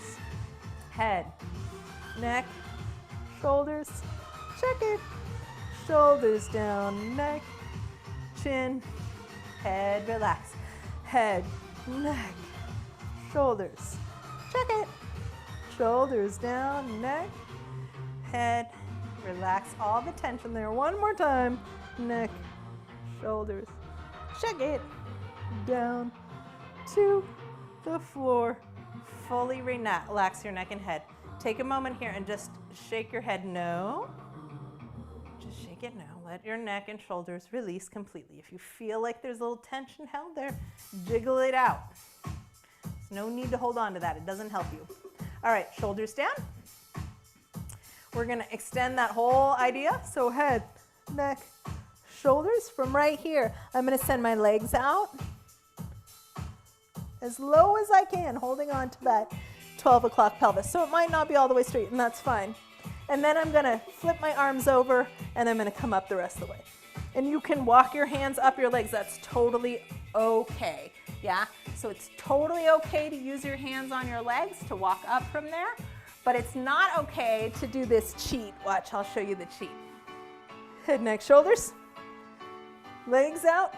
Head, neck, shoulders, check it. Shoulders down, neck, chin, head, relax. Head, neck, shoulders, check it. Shoulders down, neck, head, relax all the tension there. One more time. Neck, shoulders, check it. Down to the floor. Fully relax your neck and head. Take a moment here and just shake your head no. Just shake it no. Let your neck and shoulders release completely. If you feel like there's a little tension held there, jiggle it out. There's no need to hold on to that. It doesn't help you. All right, shoulders down. We're going to extend that whole idea. So head, neck, shoulders. From right here, I'm going to send my legs out as low as I can, holding on to that 12 o'clock pelvis. So it might not be all the way straight, and that's fine. And then I'm going to flip my arms over, and I'm going to come up the rest of the way. And you can walk your hands up your legs. That's totally okay. Yeah? So it's totally okay to use your hands on your legs to walk up from there, but it's not okay to do this cheat. Watch, I'll show you the cheat. Head, neck, shoulders, legs out.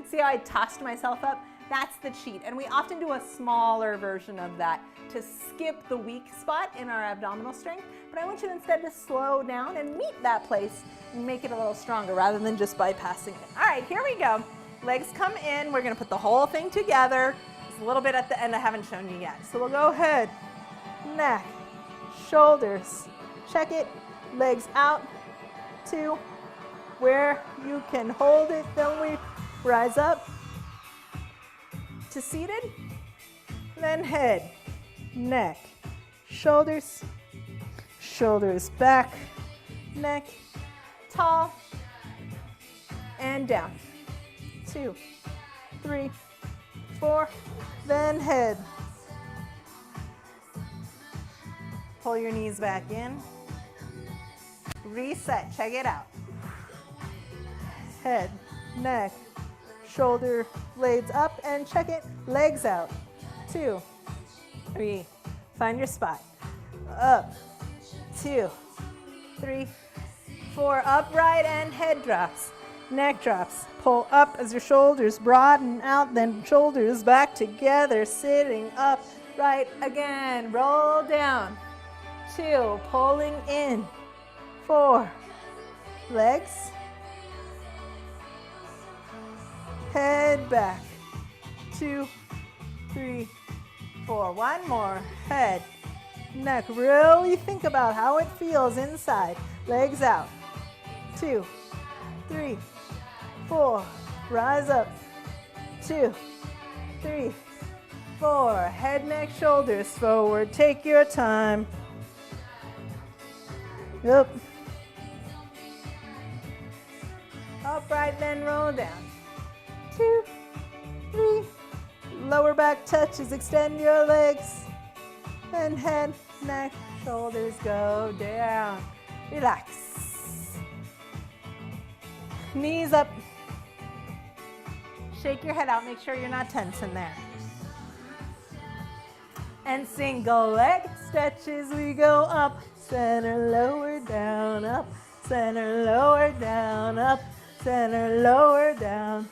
See how I tossed myself up? That's the cheat. And we often do a smaller version of that to skip the weak spot in our abdominal strength. But I want you instead to slow down and meet that place and make it a little stronger rather than just bypassing it. All right, here we go. Legs come in. We're going to put the whole thing together. There's a little bit at the end I haven't shown you yet. So we'll go head, neck, shoulders. Check it. Legs out. 2. Where you can hold it, then we rise up to seated, then head, neck, shoulders, shoulders back, neck, tall, and down. 2, 3, 4, then head. Pull your knees back in. Reset, check it out. Head, neck, shoulder blades up, and check it, legs out. 2, 3, find your spot. Up, 2, 3, 4, upright and head drops. Neck drops, pull up as your shoulders broaden out, then shoulders back together, sitting up, right again, roll down. 2, pulling in. 4, legs, head back. 2, 3, 4. One more. Head, neck. Really think about how it feels inside. Legs out. 2, 3, 4. Rise up. 2, 3, 4. Head, neck, shoulders forward. Take your time. Yep. Upright, then roll down. 2, 3. Lower back touches, extend your legs. And head, neck, shoulders go down. Relax. Knees up. Shake your head out, make sure you're not tense in there. And single leg stretches, we go up, center, lower, down, up, center, lower, down, up, center, lower, down.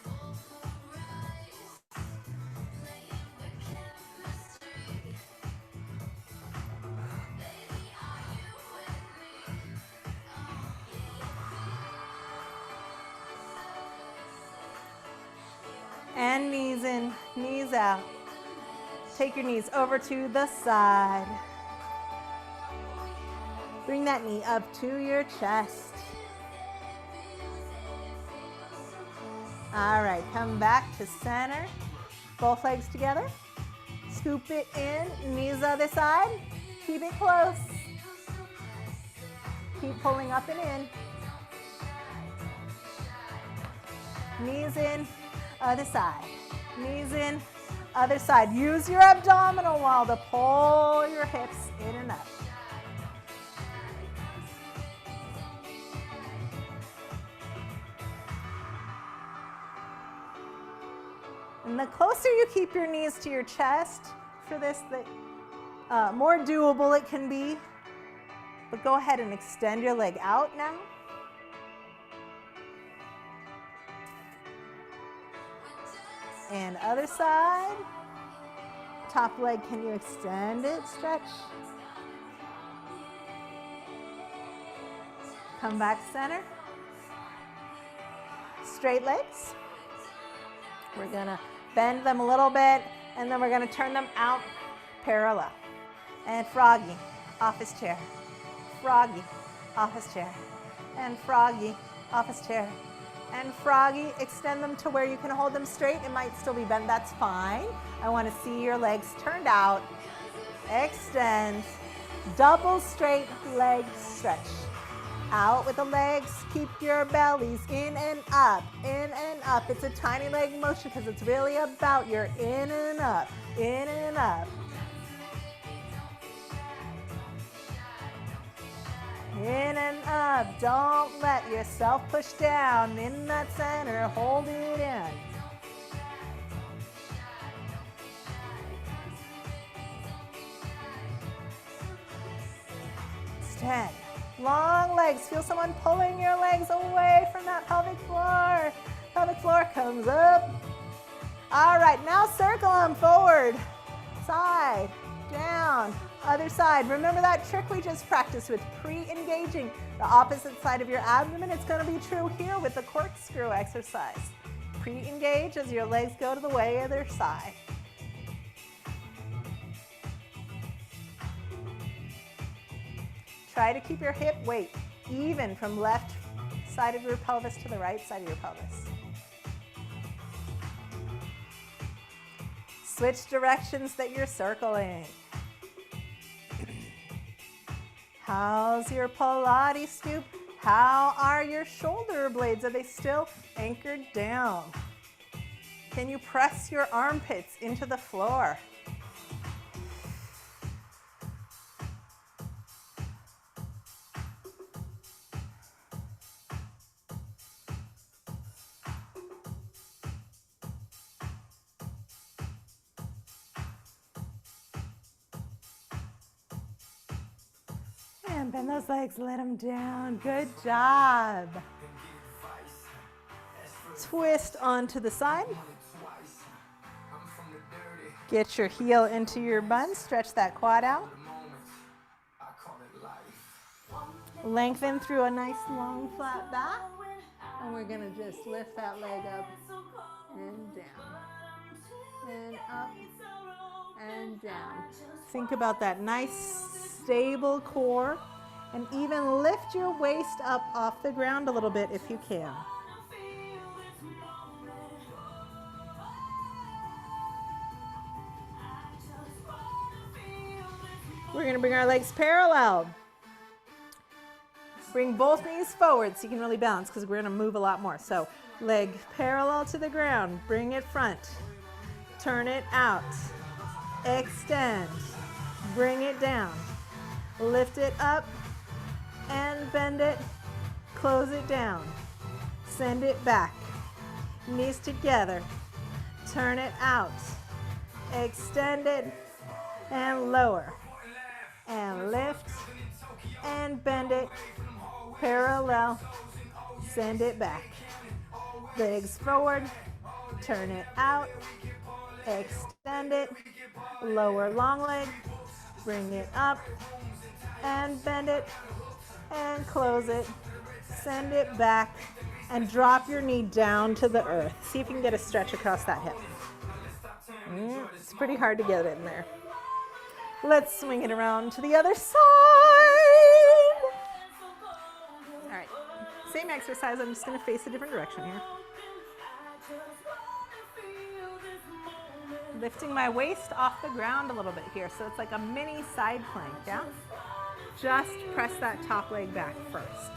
And knees in, knees out. Take your knees over to the side. Bring that knee up to your chest. All right, come back to center. Both legs together. Scoop it in, knees other side. Keep it close. Keep pulling up and in. Knees in, other side. Knees in, other side. Use your abdominal wall to pull your hips in and up. And the closer you keep your knees to your chest for this, the more doable it can be. But go ahead and extend your leg out now. And other side. Top leg, can you extend it? Stretch. Come back center. Straight legs. We're gonna bend them a little bit, and then we're gonna turn them out parallel. And froggy, office chair. Froggy, office chair. And froggy, office chair. And froggy, extend them to where you can hold them straight. It might still be bent, that's fine. I want to see your legs turned out. Extend, double straight leg stretch. Out with the legs, keep your bellies in and up, in and up. It's a tiny leg motion because it's really about your in and up, in and up. In and up, don't let yourself push down. In that center, hold it in. extend. Long legs. Feel someone pulling your legs away from that pelvic floor. Pelvic floor comes up. All right, now circle them forward. Side, down, other side. Remember that trick we just practiced with pre-engaging the opposite side of your abdomen? It's going to be true here with the corkscrew exercise. Pre-engage as your legs go to the way of their side. Try to keep your hip weight even from left side of your pelvis to the right side of your pelvis. Switch directions that you're circling. How's your Pilates scoop? How are your shoulder blades? Are they still anchored down? Can you press your armpits into the floor? And bend those legs, let them down. Good job. Twist onto the side. Get your heel into your bun. Stretch that quad out. Lengthen through a nice long flat back. And we're going to just lift that leg up and down. And up and down. Think about that nice stable core, and even lift your waist up off the ground a little bit if you can. We're going to bring our legs parallel. Bring both knees forward so you can really balance, because we're going to move a lot more. So leg parallel to the ground, bring it front, turn it out, extend, bring it down. Lift it up and bend it, close it down, send it back, knees together, turn it out, extend it and lower, and lift and bend it, parallel, send it back, legs forward, turn it out, extend it, lower long leg, bring it up, and bend it, and close it, send it back, and drop your knee down to the earth. See if you can get a stretch across that hip. It's pretty hard to get it in there. Let's swing it around to the other side. All right, same exercise. I'm just going to face a different direction here. Lifting my waist off the ground a little bit here, so it's like a mini side plank, yeah? Just press that top leg back first.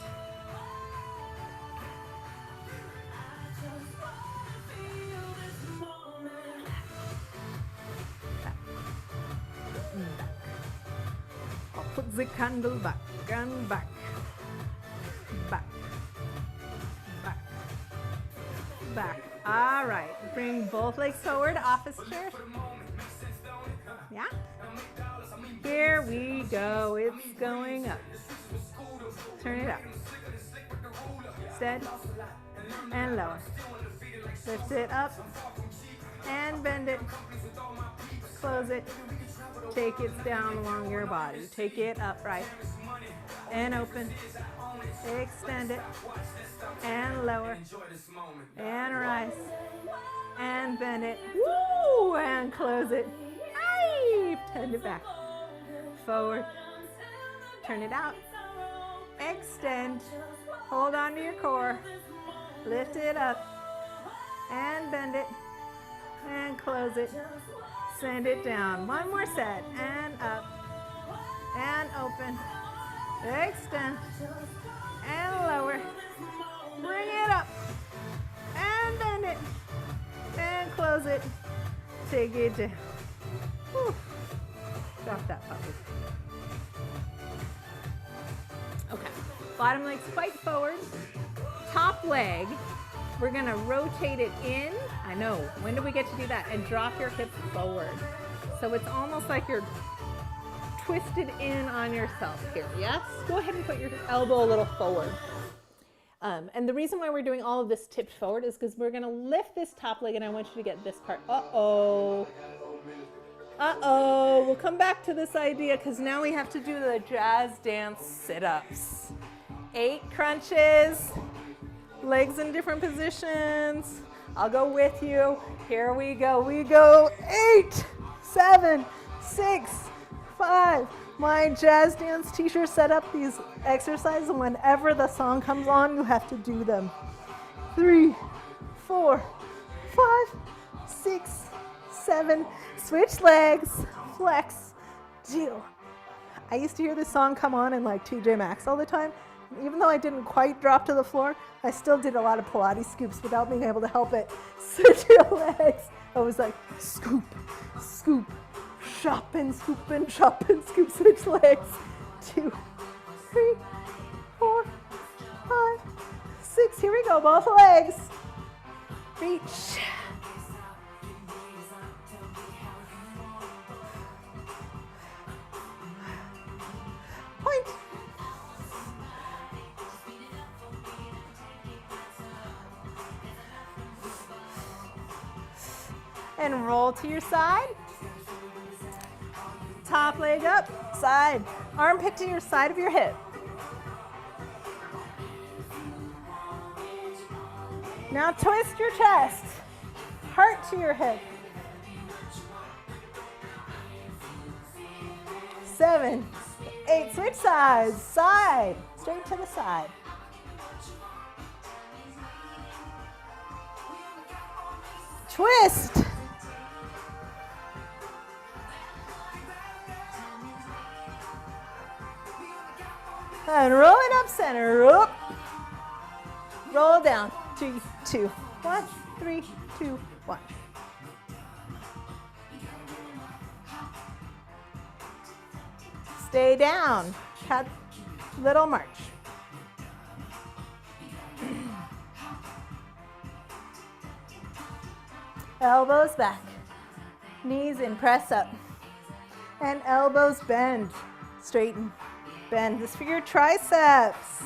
Back. Back. I'll put the candle back and back. Back. Back. Back. All right, bring both legs forward, office chair. Yeah? Here we go, it's going up. Turn it up. Extend and lower. Lift it up and bend it. Close it. Take it down along your body. Take it upright and open. Extend it and lower and rise and bend it. Woo! And close it. Aye! Turn it back. Forward. Turn it out. Extend. Hold on to your core. Lift it up and bend it and close it. Send it down. One more set. And up and open. Extend and lower. Bring it up and bend it and close it. Take it down. Whew. Drop that puppy. Okay, bottom leg's quite forward. Top leg, we're gonna rotate it in. I know, when do we get to do that? And drop your hip forward. So it's almost like you're twisted in on yourself here, yes? Go ahead and put your elbow a little forward. And the reason why we're doing all of this tipped forward is because we're gonna lift this top leg and I want you to get this part. Uh-oh. Uh-oh, we'll come back to this idea because now we have to do the jazz dance sit-ups. 8 crunches, legs in different positions. I'll go with you. Here we go. We go 8, 7, 6, 5. My jazz dance teacher set up these exercises, and whenever the song comes on, you have to do them. 3, 4, 5, 6, 7. Switch legs, flex, 2. I used to hear this song come on in like TJ Maxx all the time. Even though I didn't quite drop to the floor, I still did a lot of Pilates scoops without being able to help it. Switch your legs. I was like, scoop, scoop, shop and scoop and shop and scoop. Switch legs. 2, 3, 4, 5, 6. Here we go, both legs. Reach. Point. And roll to your side. Top leg up, side. Armpit to your side of your hip. Now twist your chest. Heart to your hip. 7, 8, switch sides, side, straight to the side. Twist. And roll it up center, up. Roll down, 3, 2, 1, 3, 2, 1. Stay down, cat, little march. Elbows back, knees in, press up. And elbows bend, straighten, bend. This for your triceps.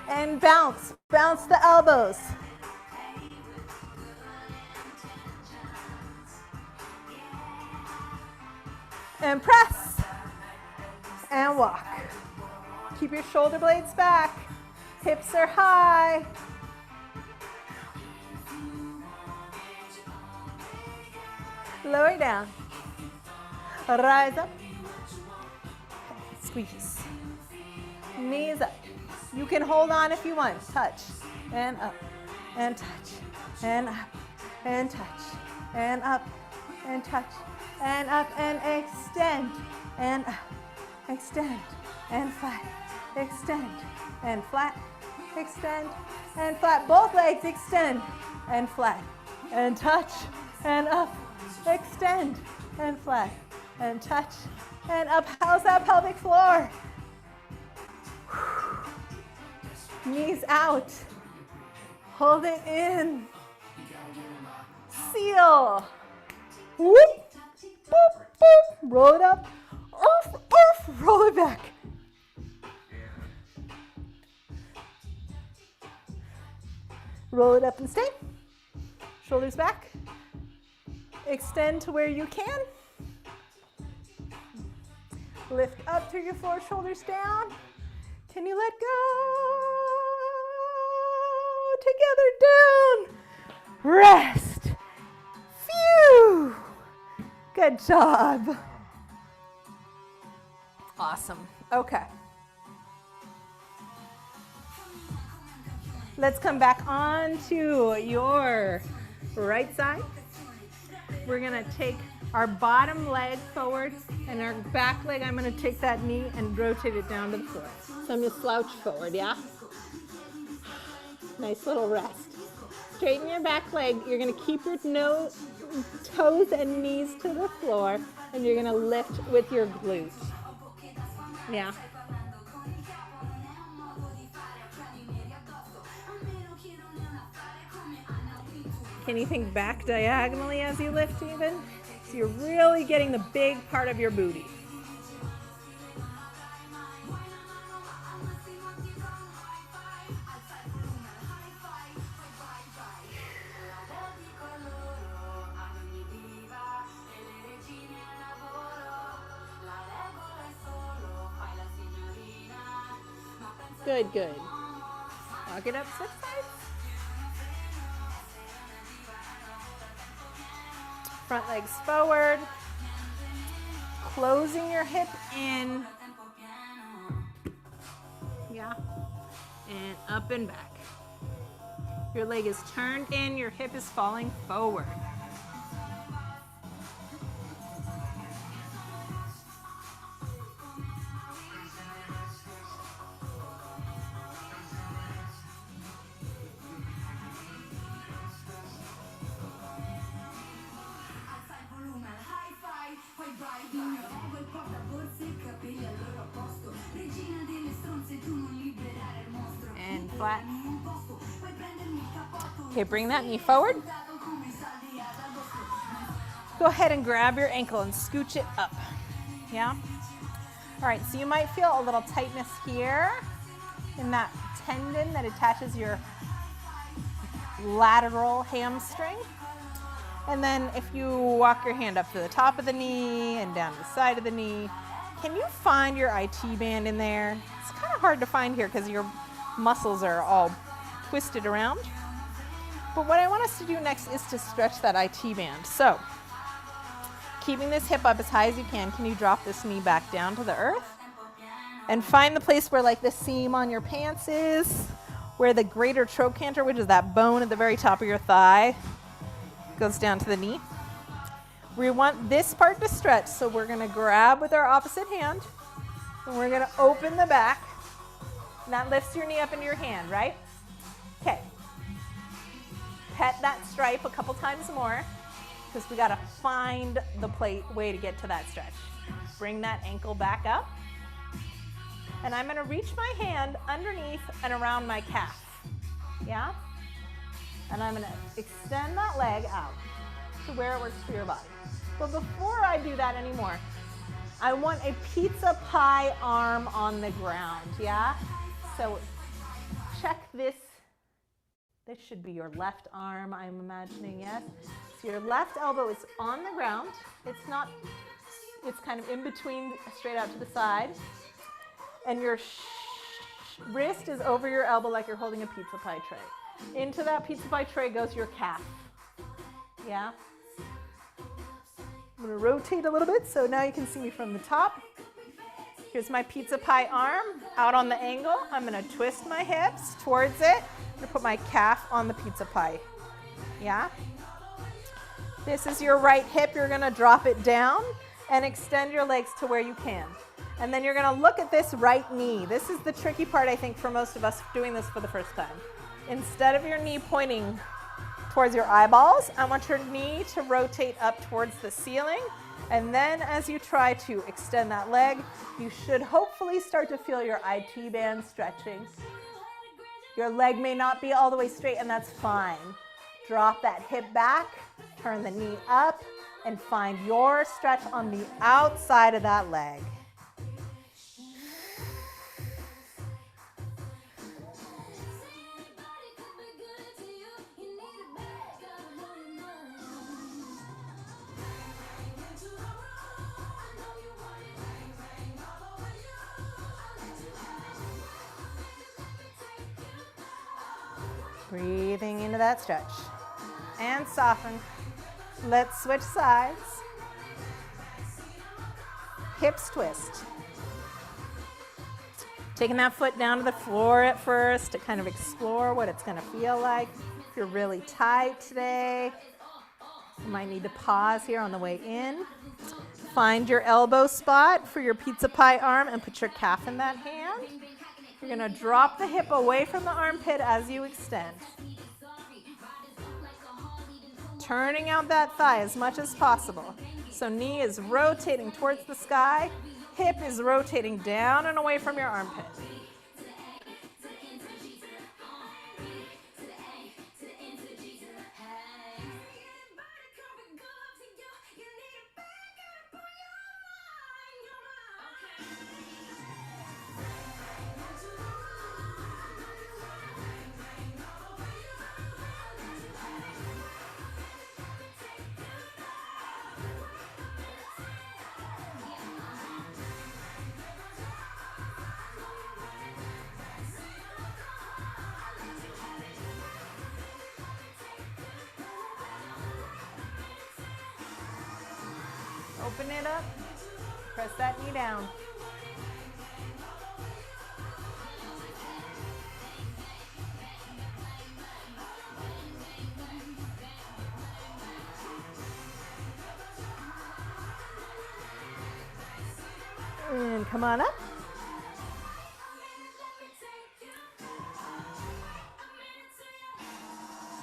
And bounce, bounce the elbows. And press, and walk. Keep your shoulder blades back, hips are high. Lower down, rise up, squeeze, knees up. You can hold on if you want, touch, and up, and touch, and up, and touch, and up, and touch, and up, and extend, and up, extend, and flat, extend, and flat, extend, and flat. Both legs extend, and flat, and touch, and up, extend, and flat, and touch, and up. How's that pelvic floor? Knees out, hold it in, seal, whoop, boop, boop, roll it up, oof, oof, roll it back. Roll it up and stay, shoulders back, extend to where you can, lift up through your floor, shoulders down. Can you let go? Together down. Rest. Phew. Good job. Awesome. Okay. Let's come back onto your right side. We're gonna take our bottom leg forward and our back leg, I'm gonna take that knee and rotate it down to the floor. So I'm gonna slouch forward, yeah? Nice little rest. Straighten your back leg. You're gonna keep your toes and knees to the floor and you're gonna lift with your glutes. Yeah. Can you think back diagonally as you lift even? So you're really getting the big part of your booty. Good, good. Walk it up, switch sides. Front legs forward. Closing your hip in. Yeah. And up and back. Your leg is turned in, your hip is falling forward. And flat. Okay, bring that knee forward. Go ahead and grab your ankle and scooch it up. Yeah? All right, so you might feel a little tightness here in that tendon that attaches your lateral hamstring. And then if you walk your hand up to the top of the knee and down to the side of the knee, can you find your IT band in there? It's kind of hard to find here because your muscles are all twisted around. But what I want us to do next is to stretch that IT band. So, keeping this hip up as high as you can you drop this knee back down to the earth? And find the place where like the seam on your pants is, where the greater trochanter, which is that bone at the very top of your thigh, goes down to the knee. We want this part to stretch, so we're gonna grab with our opposite hand, and we're gonna open the back, and that lifts your knee up into your hand, right? Okay. Pet that stripe a couple times more, because we gotta find the way to get to that stretch. Bring that ankle back up, and I'm gonna reach my hand underneath and around my calf, yeah? And I'm gonna extend that leg out to where it works for your body. But before I do that anymore, I want a pizza pie arm on the ground, yeah? So check this. This should be your left arm, I'm imagining, yes? So your left elbow is on the ground. It's not, it's kind of in between, straight out to the side. And your wrist is over your elbow like you're holding a pizza pie tray. Into that pizza pie tray goes your calf, yeah? I'm gonna rotate a little bit so now you can see me from the top. Here's my pizza pie arm out on the angle. I'm gonna twist my hips towards it. I'm gonna put my calf on the pizza pie, yeah? This is your right hip. You're gonna drop it down and extend your legs to where you can. And then you're gonna look at this right knee. This is the tricky part, I think, for most of us doing this for the first time. Instead of your knee pointing towards your eyeballs, I want your knee to rotate up towards the ceiling. And then as you try to extend that leg, you should hopefully start to feel your IT band stretching. Your leg may not be all the way straight, and that's fine. Drop that hip back, turn the knee up, and find your stretch on the outside of that leg. Breathing into that stretch. And soften. Let's switch sides. Hips twist. Taking that foot down to the floor at first to kind of explore what it's gonna feel like. If you're really tight today, you might need to pause here on the way in. Find your elbow spot for your pizza pie arm and put your calf in that hand. You're gonna drop the hip away from the armpit as you extend. Turning out that thigh as much as possible. So knee is rotating towards the sky, hip is rotating down and away from your armpit. Open it up. Press that knee down. And come on up.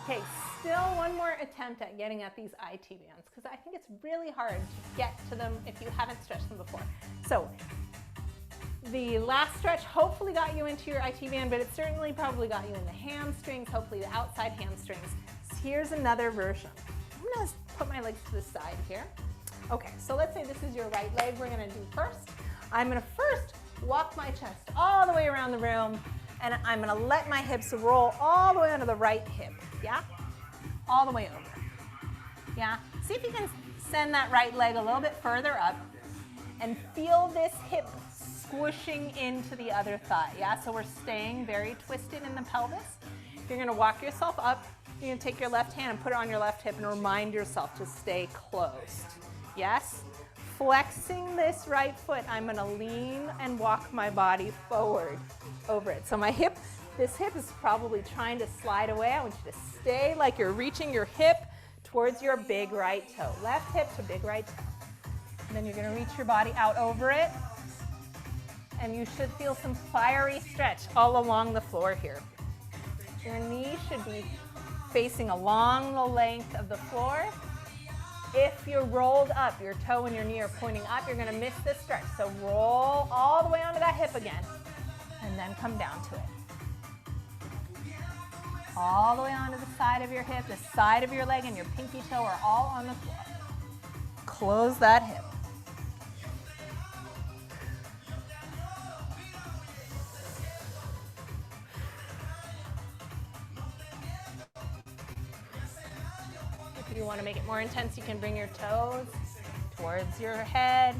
Okay, still one more attempt at getting at these IT bands because I think it's really hard to get to them if you haven't stretched them before. So the last stretch hopefully got you into your IT band, but it certainly probably got you in the hamstrings, hopefully the outside hamstrings. So here's another version. I'm gonna put my legs to the side here. Okay, so let's say this is your right leg we're gonna do first. I'm gonna first walk my chest all the way around the room, and I'm gonna let my hips roll all the way onto the right hip, yeah? All the way over, yeah? See if you can send that right leg a little bit further up and feel this hip squishing into the other thigh, yeah? So we're staying very twisted in the pelvis. You're gonna walk yourself up. You're gonna take your left hand and put it on your left hip and remind yourself to stay closed, yes? Flexing this right foot, I'm gonna lean and walk my body forward over it. So my hip, this hip is probably trying to slide away. I want you to stay like you're reaching your hip towards your big right toe. Left hip to big right toe. And then you're gonna reach your body out over it. And you should feel some fiery stretch all along the floor here. Your knee should be facing along the length of the floor. If you're rolled up, your toe and your knee are pointing up, you're gonna miss this stretch. So roll all the way onto that hip again, and then come down to it. All the way onto the side of your hip, the side of your leg and your pinky toe are all on the floor. Close that hip. If you want to make it more intense, you can bring your toes towards your head.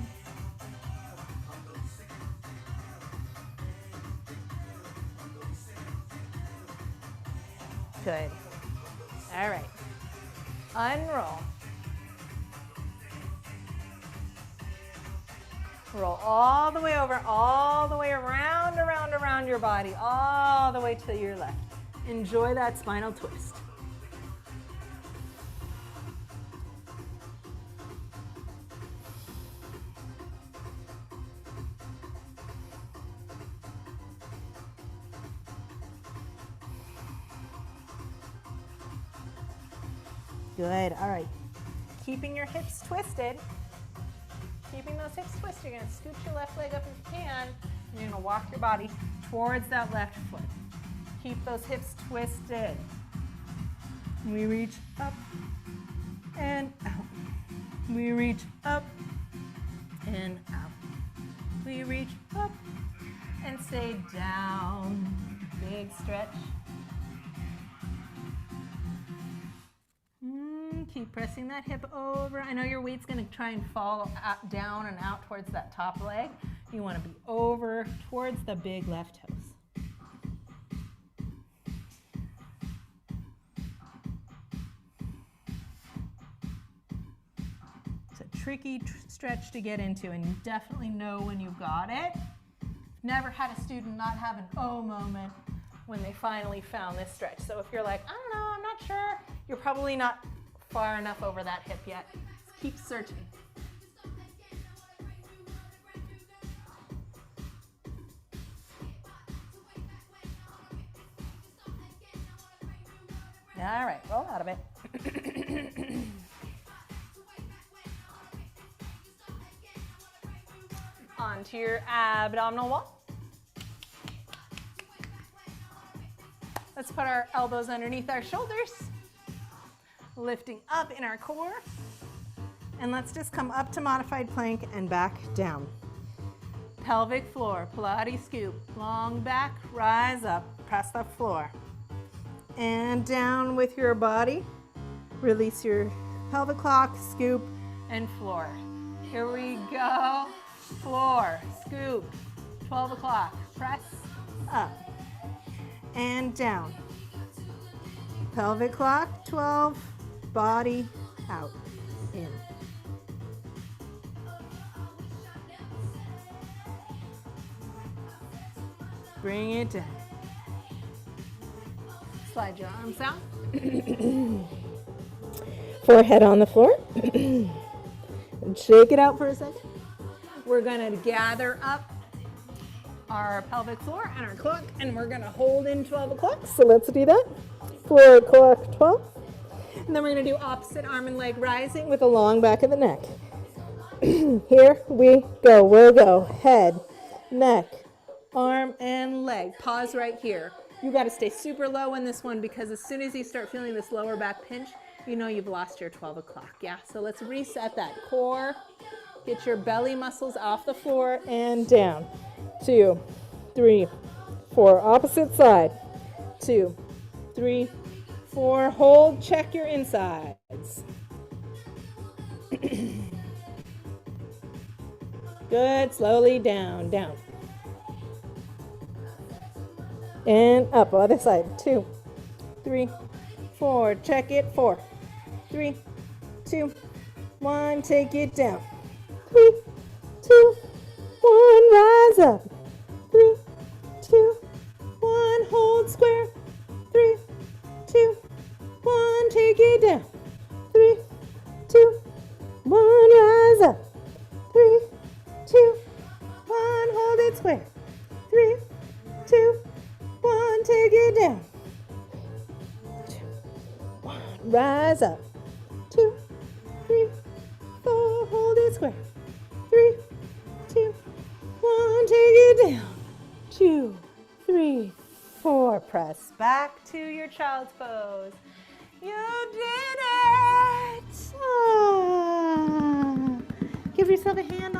Good. All right. Unroll. Roll all the way over, all the way around, around, around your body, all the way to your left. Enjoy that spinal twist. Good, all right. Keeping your hips twisted. Keeping those hips twisted, you're gonna scoot your left leg up if you can, and you're gonna walk your body towards that left foot. Keep those hips twisted. We reach up and out. We reach up and out. We reach up and stay down. Big stretch. Keep pressing that hip over. I know your weight's gonna try and fall out, down and out towards that top leg. You wanna be over towards the big left toes. It's a tricky stretch to get into, and you definitely know when you've got it. Never had a student not have an oh moment when they finally found this stretch. So if you're like, I don't know, I'm not sure, you're probably not far enough over that hip yet. Just keep searching. All right, roll out of it. Onto your abdominal wall. Let's put our elbows underneath our shoulders. Lifting up in our core. And let's just come up to modified plank and back down. Pelvic floor, Pilates scoop. Long back, rise up, press the floor. And down with your body. Release your pelvic lock, scoop, and floor. Here we go. Floor, scoop, 12 o'clock, press up. And down. Pelvic lock, 12. Body out, in. bring it down. Slide your arms out. Forehead on the floor. And shake it out for a second. We're going to gather up our pelvic floor and our clock, and we're going to hold in 12 o'clock. So let's do that. 4 o'clock, 12. And then we're going to do opposite arm and leg rising with a long back of the neck. Here we go. We'll go head, neck, arm, and leg. Pause right here. You got to stay super low in this one because as soon as you start feeling this lower back pinch, you know you've lost your 12 o'clock. Yeah, so let's reset that core. Get your belly muscles off the floor and down. 2, 3, 4. Opposite side. 2, 3, 4. Hold. Check your insides. Good. Slowly down, down. And up. Other side. 2, 3, 4. Check it. 4, 3, 2, 1. Take it down. 3, 2, 1. Rise up. 3, 2, 1. Hold square. 3, 2, 1. Take it down. 3, 2, 1. Rise up. 3, 2, 1. Hold it square. 3, 2, 1. Take it down. 2, 1. Rise up. 2, 3, 4. Hold it square. 3, 2, 1. Take it down. 2, 3, 4. Press back to your child's pose. You did it! Ah. Give yourself a hand